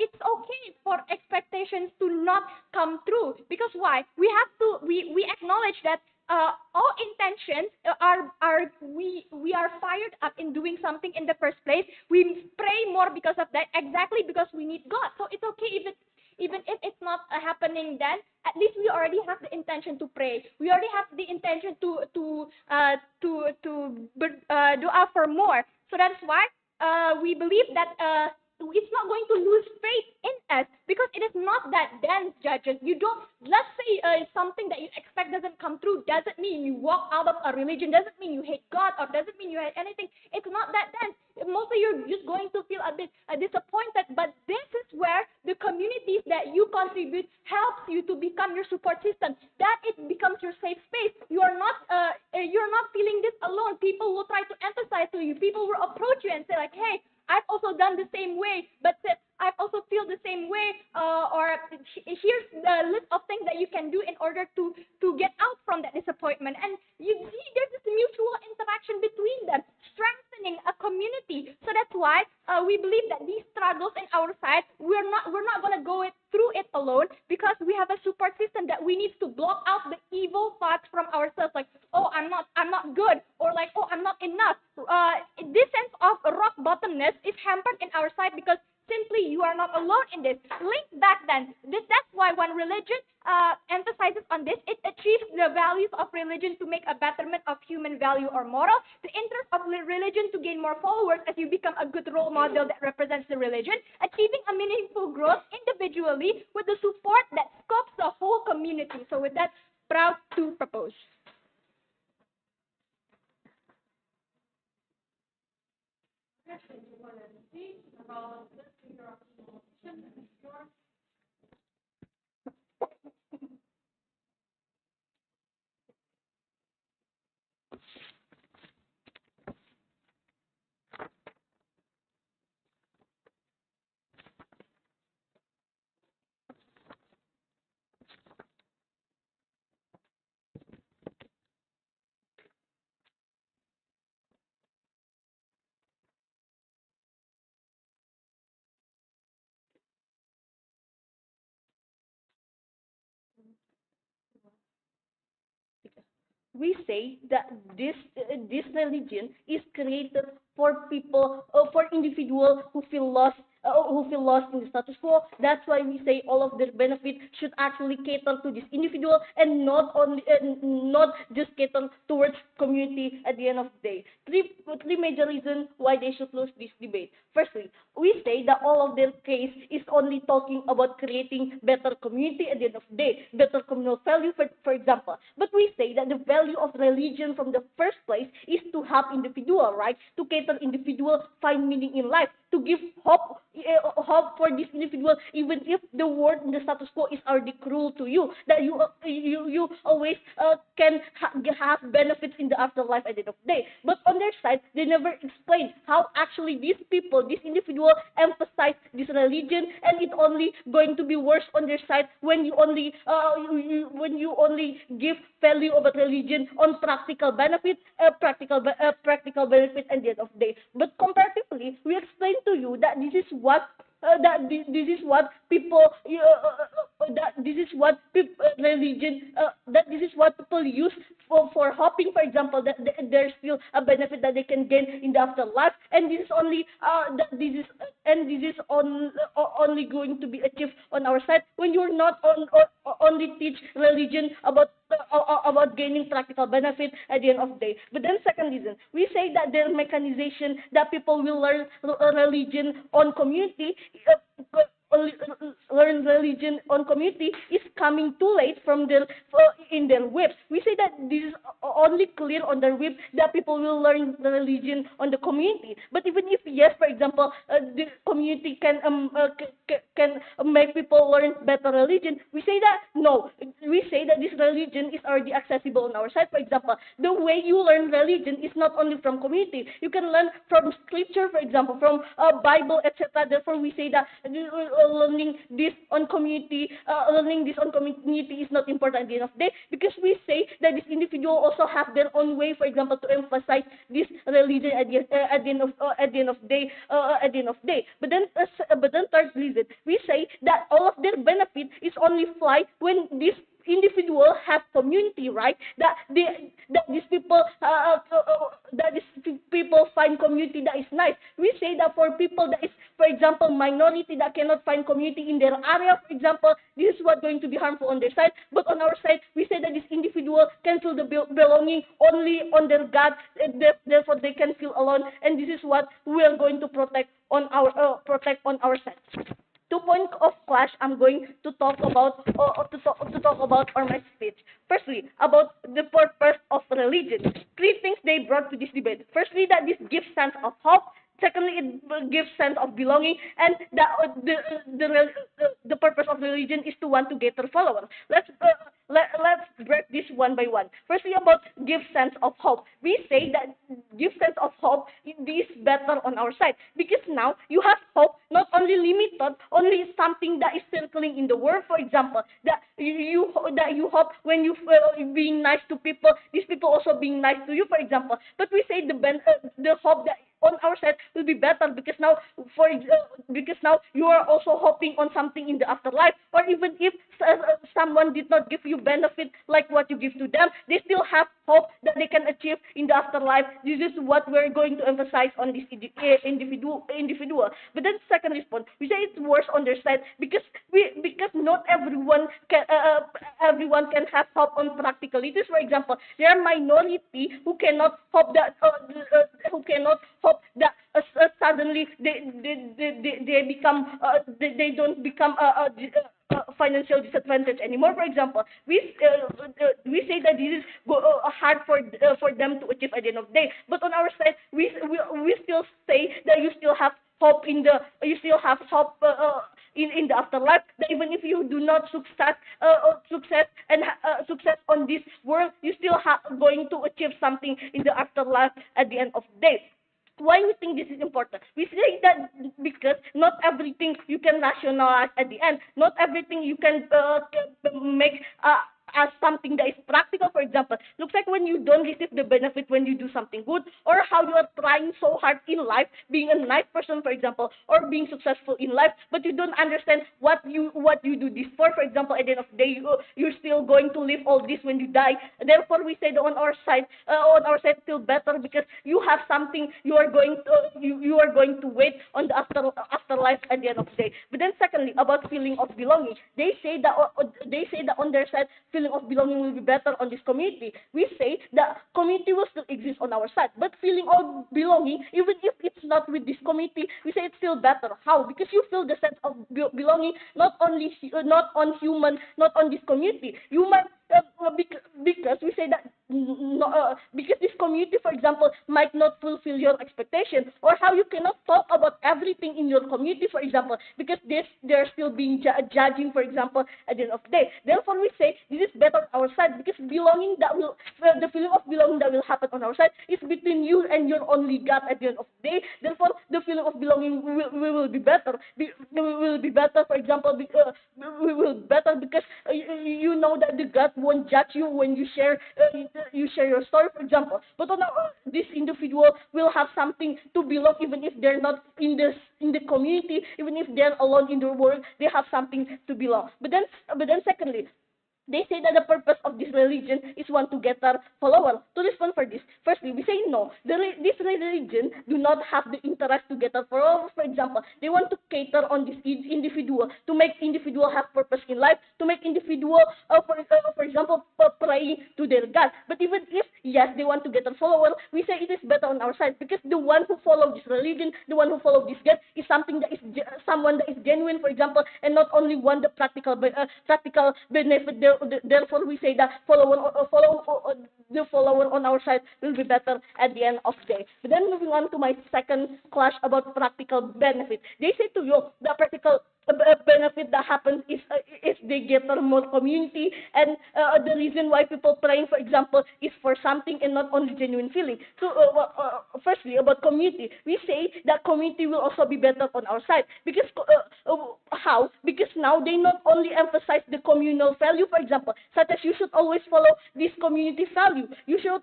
it's okay for expectations to not come true. Because why? We acknowledge that all intentions we are fired up in doing something in the first place. We pray more because of that, exactly because we need God. So it's okay even if it's not happening, then at least we already have the intention to pray. We already have the intention to do for more. So that's why we believe that it's not going to lose faith in us, because it is not that dense, judges. You don't, let's say something that you expect doesn't come true, doesn't mean you walk out of a religion, doesn't mean you hate God, or doesn't mean you hate anything. It's not that dense. Mostly you're just going to feel a bit disappointed, but this is where the communities that you contribute helps you to become your support system. That it becomes your safe space. You're not feeling this alone. People will try to emphasize to you. People will approach you and say like, hey, I've also done the same way, but I've also feel the same way, or here's the list of things that you can do in order to get out from that disappointment. And you see, there's this mutual interaction between them, strengthening a community. So that's why we believe that these struggles in our side, we're not gonna go through it alone, because we have a support system that we need to block out the evil thoughts from ourselves, like, oh, I'm not good, or like, oh, I'm not enough. This sense of rock bottomness is hampered in our side, because simply you are not alone in this. Link back then. That's why when religion emphasizes on this, it achieves the values of religion to make a betterment of human value or moral. The interest of religion to gain more followers as you become a good role model that represents the religion. Achieving a meaningful growth individually with the support that scopes the whole community. So with that, proud to propose. We say that this religion is created for people, for individuals who feel lost in the status quo. That's why we say all of their benefits should actually cater to this individual, and not just cater towards community at the end of the day. Three major reasons why they should lose this debate. Firstly, we say that all of their case is only talking about creating better community at the end of the day, better communal value, for example. But we say that the value of religion from the first place is to help individual, right? To cater individual find meaning in life, to give hope hope for this individual, even if the world and the status quo is already cruel to you. That you always can have benefits in the afterlife at the end of the day. But on their side, they never explain how actually these people, this individual, emphasize this religion, and it only going to be worse on their side when you only when you only give value of a religion on practical benefit, practical benefit at the end of the day. But comparatively, we explain to you that this is what this is what people that this is what religion that this is what people use for hoping, for example, that there's still a benefit that they can gain in the afterlife, and this is only that this is and this is only going to be achieved on our side when you're not only teach religion about gaining practical benefit at the end of the day. But then second reason, we say that the mechanization that people will learn religion on community, learn religion on community is coming too late from their in their webs. We say that this is only clear on their web that people will learn the religion on the community. But even if yes, for example, the community can make people learn better religion, we say that no. We say that this religion is already accessible on our side. For example, the way you learn religion is not only from community. You can learn from scripture, for example, from Bible, etc. Therefore, we say that learning this on community, is not important at the end of the day, because we say that this individual also have their own way, for example, to emphasize this religion at the end of the day, But then third reason, we say that all of their benefit is only fly when this individual have community, right? That these people find community that is nice. We say that for people that is, for example, minority that cannot find community in their area, for example, this is what going to be harmful on their side. But on our side, we say that this individual can feel the belonging only on their God, therefore they can feel alone, and this is what we are going to protect on our side. 2 points of clash I'm going to talk about to talk about on my speech. Firstly, about the purpose of religion. 3 things they brought to this debate. Firstly, that this gives sense of hope. Secondly, it gives sense of belonging, and that the purpose of religion is to want to gather followers. Let's break this one by one. Firstly, about give sense of hope. We say that give sense of hope is better on our side, because now you have hope not only limited, only something that is circling in the world. For example, that you hope when you being nice to people, these people also being nice to you. For example, but we say the hope that on our side will be better, because now because now you are also hoping on something in the afterlife, or even if someone did not give you benefit like what you give to them, they still have hope that they can achieve in the afterlife. This is what we're going to emphasize on this individual. But then second response, we say it's worse on their side, because not everyone can have hope on practicalities. For example, there are minority who cannot hope that suddenly they become they don't become financial disadvantage anymore. For example, we say that this is hard for them to achieve at the end of the day. But on our side, we still say that you still have hope in the afterlife. That even if you do not success on this world, you still going to achieve something in the afterlife at the end of the day. Why we think this is important? We say that because not everything you can rationalize at the end. Not everything you can make as something that is practical. For example, looks like when you don't receive the benefit when you do something good, or how you are trying so hard in life, being a nice person, for example, or being successful in life, but you don't understand what you do this for. For example, at the end of the day, you're still going to live all this when you die. Therefore, we say that on our side still better, because you have something you are going to wait on the afterlife at the end of the day. But then secondly, about feeling of belonging, they say that on their side, feeling of belonging will be better on this community. We say that community will still exist on our side, but feeling of belonging, even if it's not with this community, we say it's still better. How? Because you feel the sense of belonging not on this community. You might because we say that no, because this community, for example, might not fulfill your expectation, or how you cannot talk about everything in your community, for example, because they're still being judging, for example, at the end of the day. Therefore, we say this is better on our side, because belonging that will the feeling of belonging that will happen on our side is between you and your only God at the end of the day. Therefore, the feeling of belonging will be better. Will be better, for example, we will better because you know that the God won't judge you when you share your story, for example. But on this individual will have something to belong, even if they're not in the community, even if they're alone in the world, they have something to belong. But then secondly, they say that the purpose of this religion is one to get a follower. To respond for this, firstly, we say no. This religion do not have the interest to get a follower. For example, they want to cater on this individual to make individual have purpose in life, to make individual, for example, pray to their God. But even if yes, they want to get a follower, we say it is better on our side, because the one who follow this religion, the one who follow this God, is something that is someone that is genuine, for example, and not only one the practical benefit. Therefore, we say that the follower on our side will be better at the end of the day. But then moving on to my second clash about practical benefit, they say to you the practical benefit that happens is if they get a more community, and the reason why people praying, for example, is for something and not only genuine feeling. So firstly, about community, we say that community will also be better on our side, because how? Because now they not only emphasize the communal value, for example, such as you should always follow this community value, you should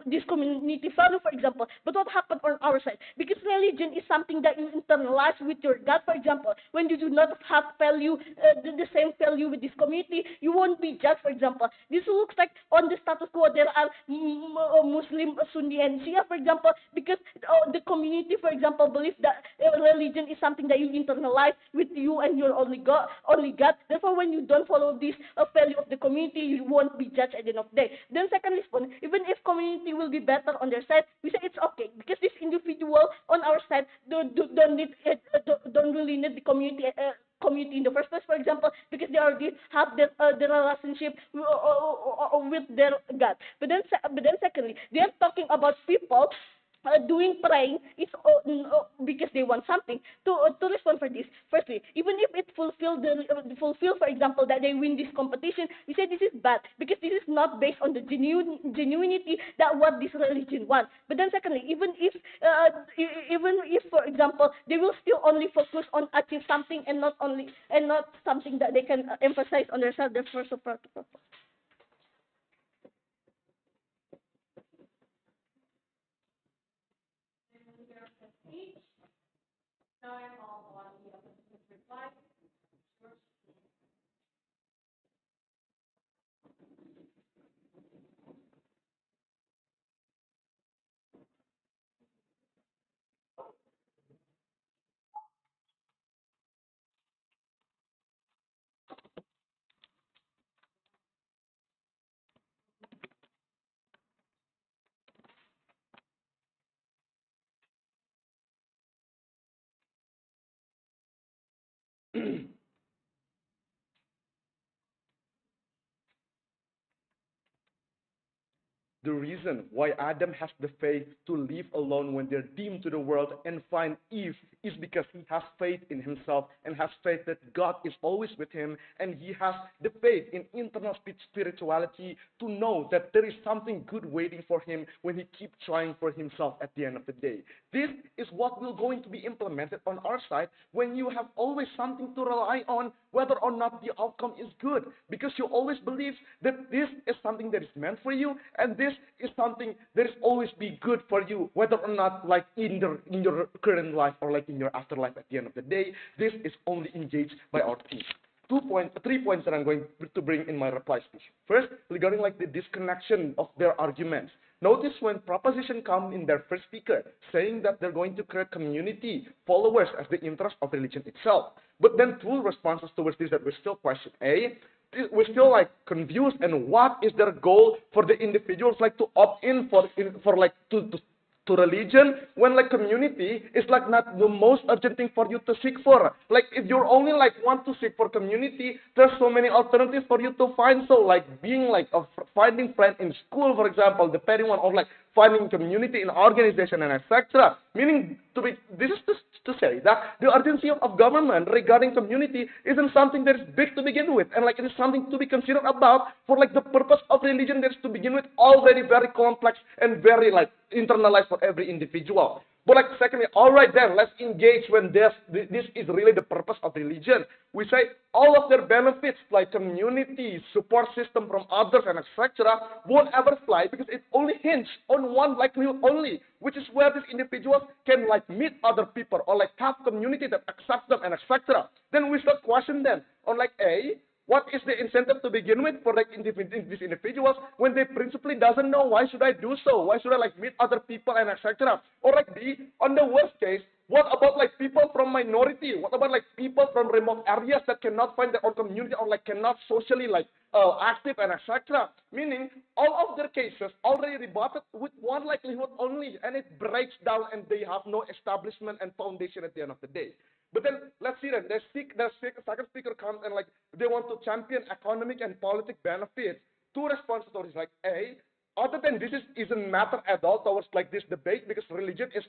this community value, for example. But what happened on our side? Because religion is something that you internalize with your God, for example. When you do not have value, the same value with this community, you won't be judged, for example. This looks like on the status quo there are Muslim, Sunni, and Shia, for example, because the community, for example, believes that religion is something that you internalize with you and your only God. Therefore, when you don't follow this value of the community, you won't be judged at the end of the day. Then second response, even if community will be better on their side, we say it's okay, because this individual on our side don't really need the community in the first place, for example, because they already have their relationship with their God. But then secondly, they are talking about people doing praying is because they want something. To respond for this, firstly, even if it fulfill, for example, that they win this competition, we say this is bad, because this is not based on the genuinity that what this religion wants. But then secondly, even if, for example, they will still only focus on achieve something, and not something that they can emphasize on themselves. Therefore, so practical. The reason why Adam has the faith to live alone when they're deemed to the world and find Eve is because he has faith in himself and has faith that God is always with him, and he has the faith in internal spirituality to know that there is something good waiting for him when he keeps trying for himself at the end of the day. This is what will going to be implemented on our side when you have always something to rely on, whether or not the outcome is good, because you always believe that this is something that is meant for you, and this is something that is always be good for you, whether or not like in your current life or like in your afterlife at the end of the day. This is only engaged by our team. 3 points that I'm going to bring in my reply speech. First, regarding like the disconnection of their arguments. Notice when proposition come in their first speaker, saying that they're going to create community, followers as the interest of religion itself. But then two responses towards this that we still question. We're still like confused, and what is their goal for the individuals like to opt in for like to to religion when like community is like not the most urgent thing for you to seek for. Like if you're only like want to seek for community, there's so many alternatives for you to find. So like being like finding friend in school, for example, depending on or like finding community in organization and etc. Meaning to be this is to say that the urgency of government regarding community isn't something that is big to begin with, and like it is something to be considered about for like the purpose of religion that is to begin with already very complex and very like internalized for every individual. But like secondly, all right then, let's engage when this is really the purpose of religion. We say all of their benefits like community, support system from others and etc. won't ever fly because it only hinges on one likelihood only, which is where these individuals can like meet other people or like have community that accepts them and etc. Then we start question them on like A, what is the incentive to begin with for like these individuals when they principally doesn't know why should I do so? Why should I like meet other people and etc. Or like B, on the worst case, what about like people from minority? What about like people from remote areas that cannot find their own community or like cannot socially like active and etc. Meaning all of their cases already rebutted with one likelihood only, and it breaks down and they have no establishment and foundation at the end of the day. But then let's see that second speaker comes and like they want to champion economic and politic benefits. Two responses to this like A, other than this isn't matter at all towards like this debate because religion is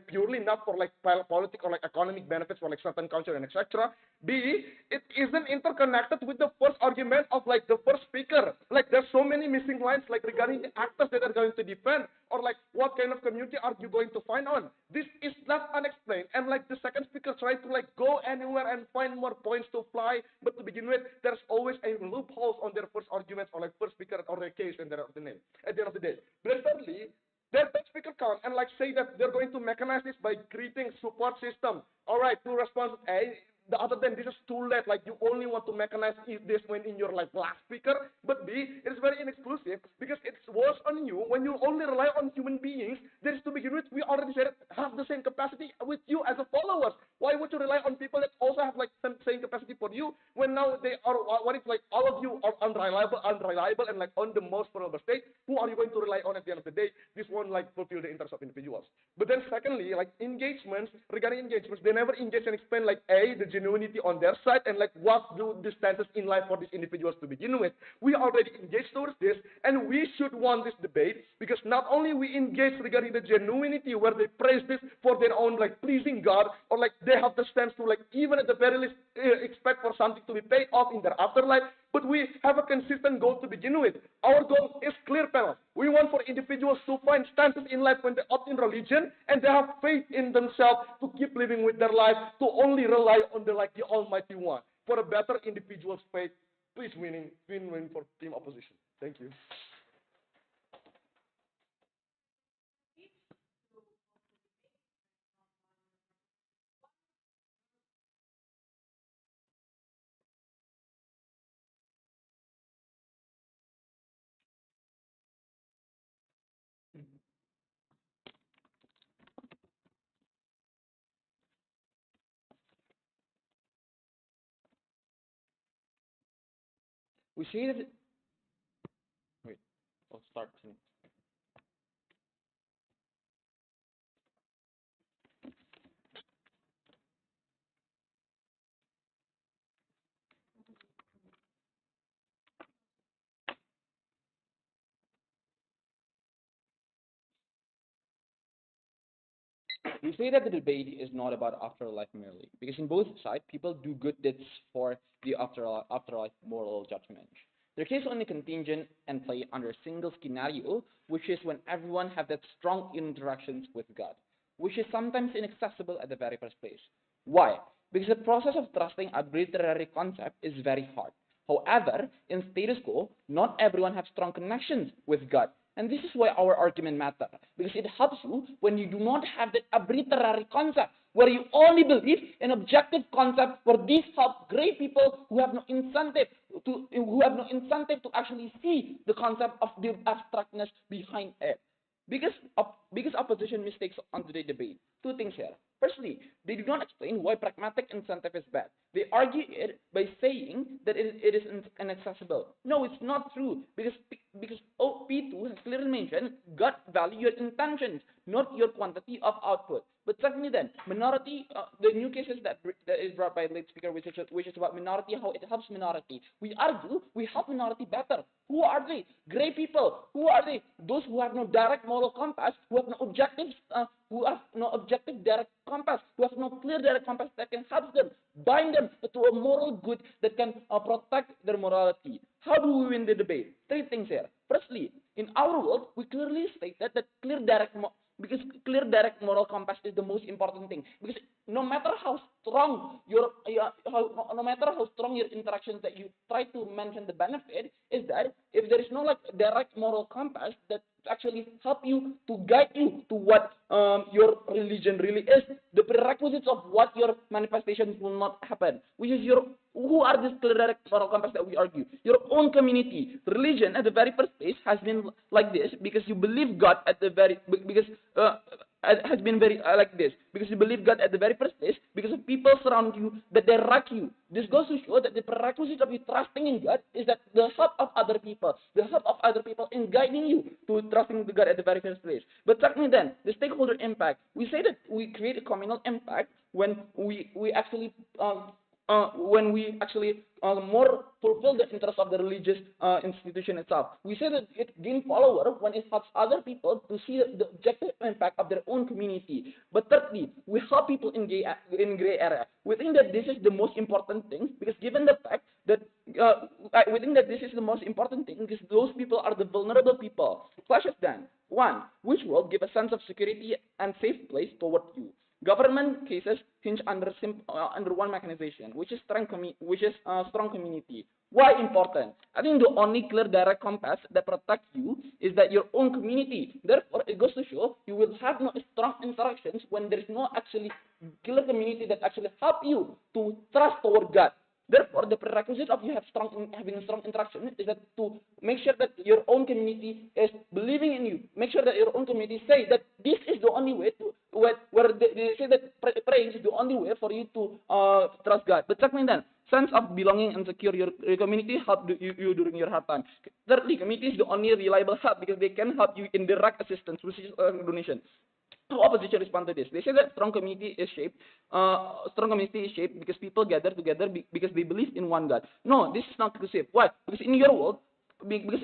purely not for like political or like economic benefits for like certain culture and etc. B, it isn't interconnected with the first argument of like the first speaker. Like there's so many missing lines like regarding the actors that are going to defend or like what kind of community are you going to find on. This is left unexplained and like the second speaker tried to like go anywhere and find more points to fly, but to begin with there's always a loophole on their first arguments or like first speaker or their case and their the name at the end of the day. But thirdly, their best speaker come and like say that they're going to mechanize this by creating support system. All right, two responses. A, the other than this is too late. Like you only want to mechanize this when in your like last speaker. But B, it is very inexclusive because it's worse on you when you only rely on human beings. That is to begin with, we already said it, have the same capacity with you as a followers. Why would you rely on people that also have like same capacity for you when now they are what if like all of you are unreliable and like on the most vulnerable state? Who are you going to rely on at the end of the day? This won't like fulfill the interest of individuals. But then secondly, like engagements, regarding engagements, they never engage and explain like A, the genuinity on their side and like what do the stances in life for these individuals to begin with. We already engaged towards this and we should want this debate because not only we engage regarding the genuinity where they praise this for their own like pleasing God or like they have the stance to like even at the very least expect for something to be paid off in their afterlife, but we have a consistent goal to begin with. Our goal is clear, panel. We want for individuals to find stances in life when they opt in religion and they have faith in themselves to keep living with their life, to only rely on the like the Almighty One. For a better individual's faith, please win for team opposition. Thank you. We say that. Wait, I'll start. We say that the debate is not about afterlife merely, because in both sides, people do good deeds for the afterlife moral judgment. Their case only contingent and play under a single scenario, which is when everyone have that strong interactions with God, which is sometimes inaccessible at the very first place. Why? Because the process of trusting arbitrary concept is very hard. However, in status quo, not everyone has strong connections with God. And this is why our argument matters, because it helps you when you do not have that arbitrary concept, where you only believe in objective concept, where these help great people who have no incentive to actually see the concept of the abstractness behind it. Biggest opposition mistakes on the debate. Two things here. Firstly, they do not explain why pragmatic incentive is bad. They argue it by saying that it is inaccessible. No, it's not true because P2 has clearly mentioned gut value your intentions, not your quantity of output. But secondly, then minority, the new cases that is brought by the late speaker, which is about minority, how it helps minority. We argue we help minority better. Who are they? Gray people. Who are they? Those who have no direct moral compass, who have no objectives, who have no objective direct compass, who have no clear direct compass that can help them, bind them to a moral good that can protect their morality. How do we win the debate? Three things here. Firstly, in our world, we clearly state that because clear direct moral compass is the most important thing, because no matter how strong no matter how strong your interactions that you try to mention the benefit, is that if there is no like direct moral compass that actually help you to guide you to what your religion really is, the prerequisites of what your manifestations will not happen, which is who are these clear direct moral compass that we argue? Your own community. Religion at the very first place has been like this because you believe God at the very because has been very like this because you believe God at the very first place because of people surround you that direct you. This goes to show that the prerequisite of you trusting in God is that the help of other people in guiding you to trusting the God at the very first place. But secondly, then the stakeholder impact. We say that we create a communal impact when we actually more fulfill the interest of the religious institution itself. We say that it gains followers when it helps other people to see the objective impact of their own community. But thirdly, we help people in gray area. We think that this is the most important thing because given the fact that we think that this is the most important thing because those people are the vulnerable people. Clashes then. One, which will give a sense of security and safe place toward you. Government cases hinge under one mechanization, which is strong community. Why important? I think the only clear direct compass that protects you is that your own community. Therefore, it goes to show you will have no strong interactions when there is no actually clear community that actually help you to trust toward God. Therefore, the prerequisite of you having a strong interaction is that to make sure that your own community is believing in you. Make sure that your own community say that this is the only way to where they say that praying is the only way for you to trust God. But secondly, then sense of belonging and secure your community help you during your hard time. Thirdly, community is the only reliable help because they can help you in direct assistance, which is donation. How opposition respond to this? They say that strong community is shaped because people gather together because they believe in one God. No, this is not inclusive. Why? Because in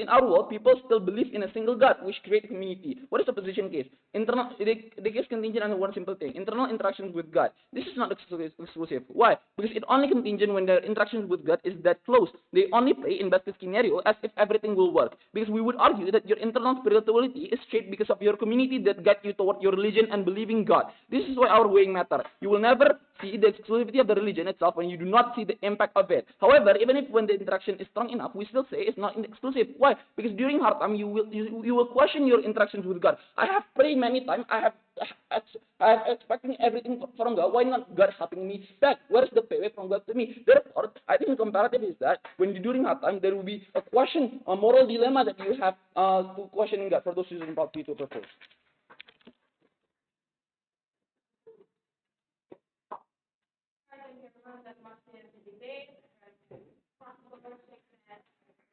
our world, people still believe in a single God, which creates community. What is the opposition case? The case contingent on one simple thing: internal interactions with God. This is not exclusive. Why? Because it only contingent when their interactions with God is that close. They only play in best case scenario as if everything will work. Because we would argue that your internal spirituality is shaped because of your community that get you toward your religion and believing God. This is why our weighing matter. You will never see the exclusivity of the religion itself when you do not see the impact of it. However, even if when the interaction is strong enough, we still say it's not exclusive. Why? Because during hard time, you will question your interactions with God. I have prayed many times. I have expecting everything from God. Why not God helping me back? Where is the payway from God to me? Therefore, I think comparative is that when during hard time, there will be a question, a moral dilemma that you have to question God for those who are about to propose.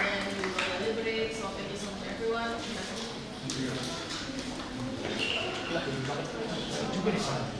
And we will deliberate. So thank you so much, everyone. Juga di sana.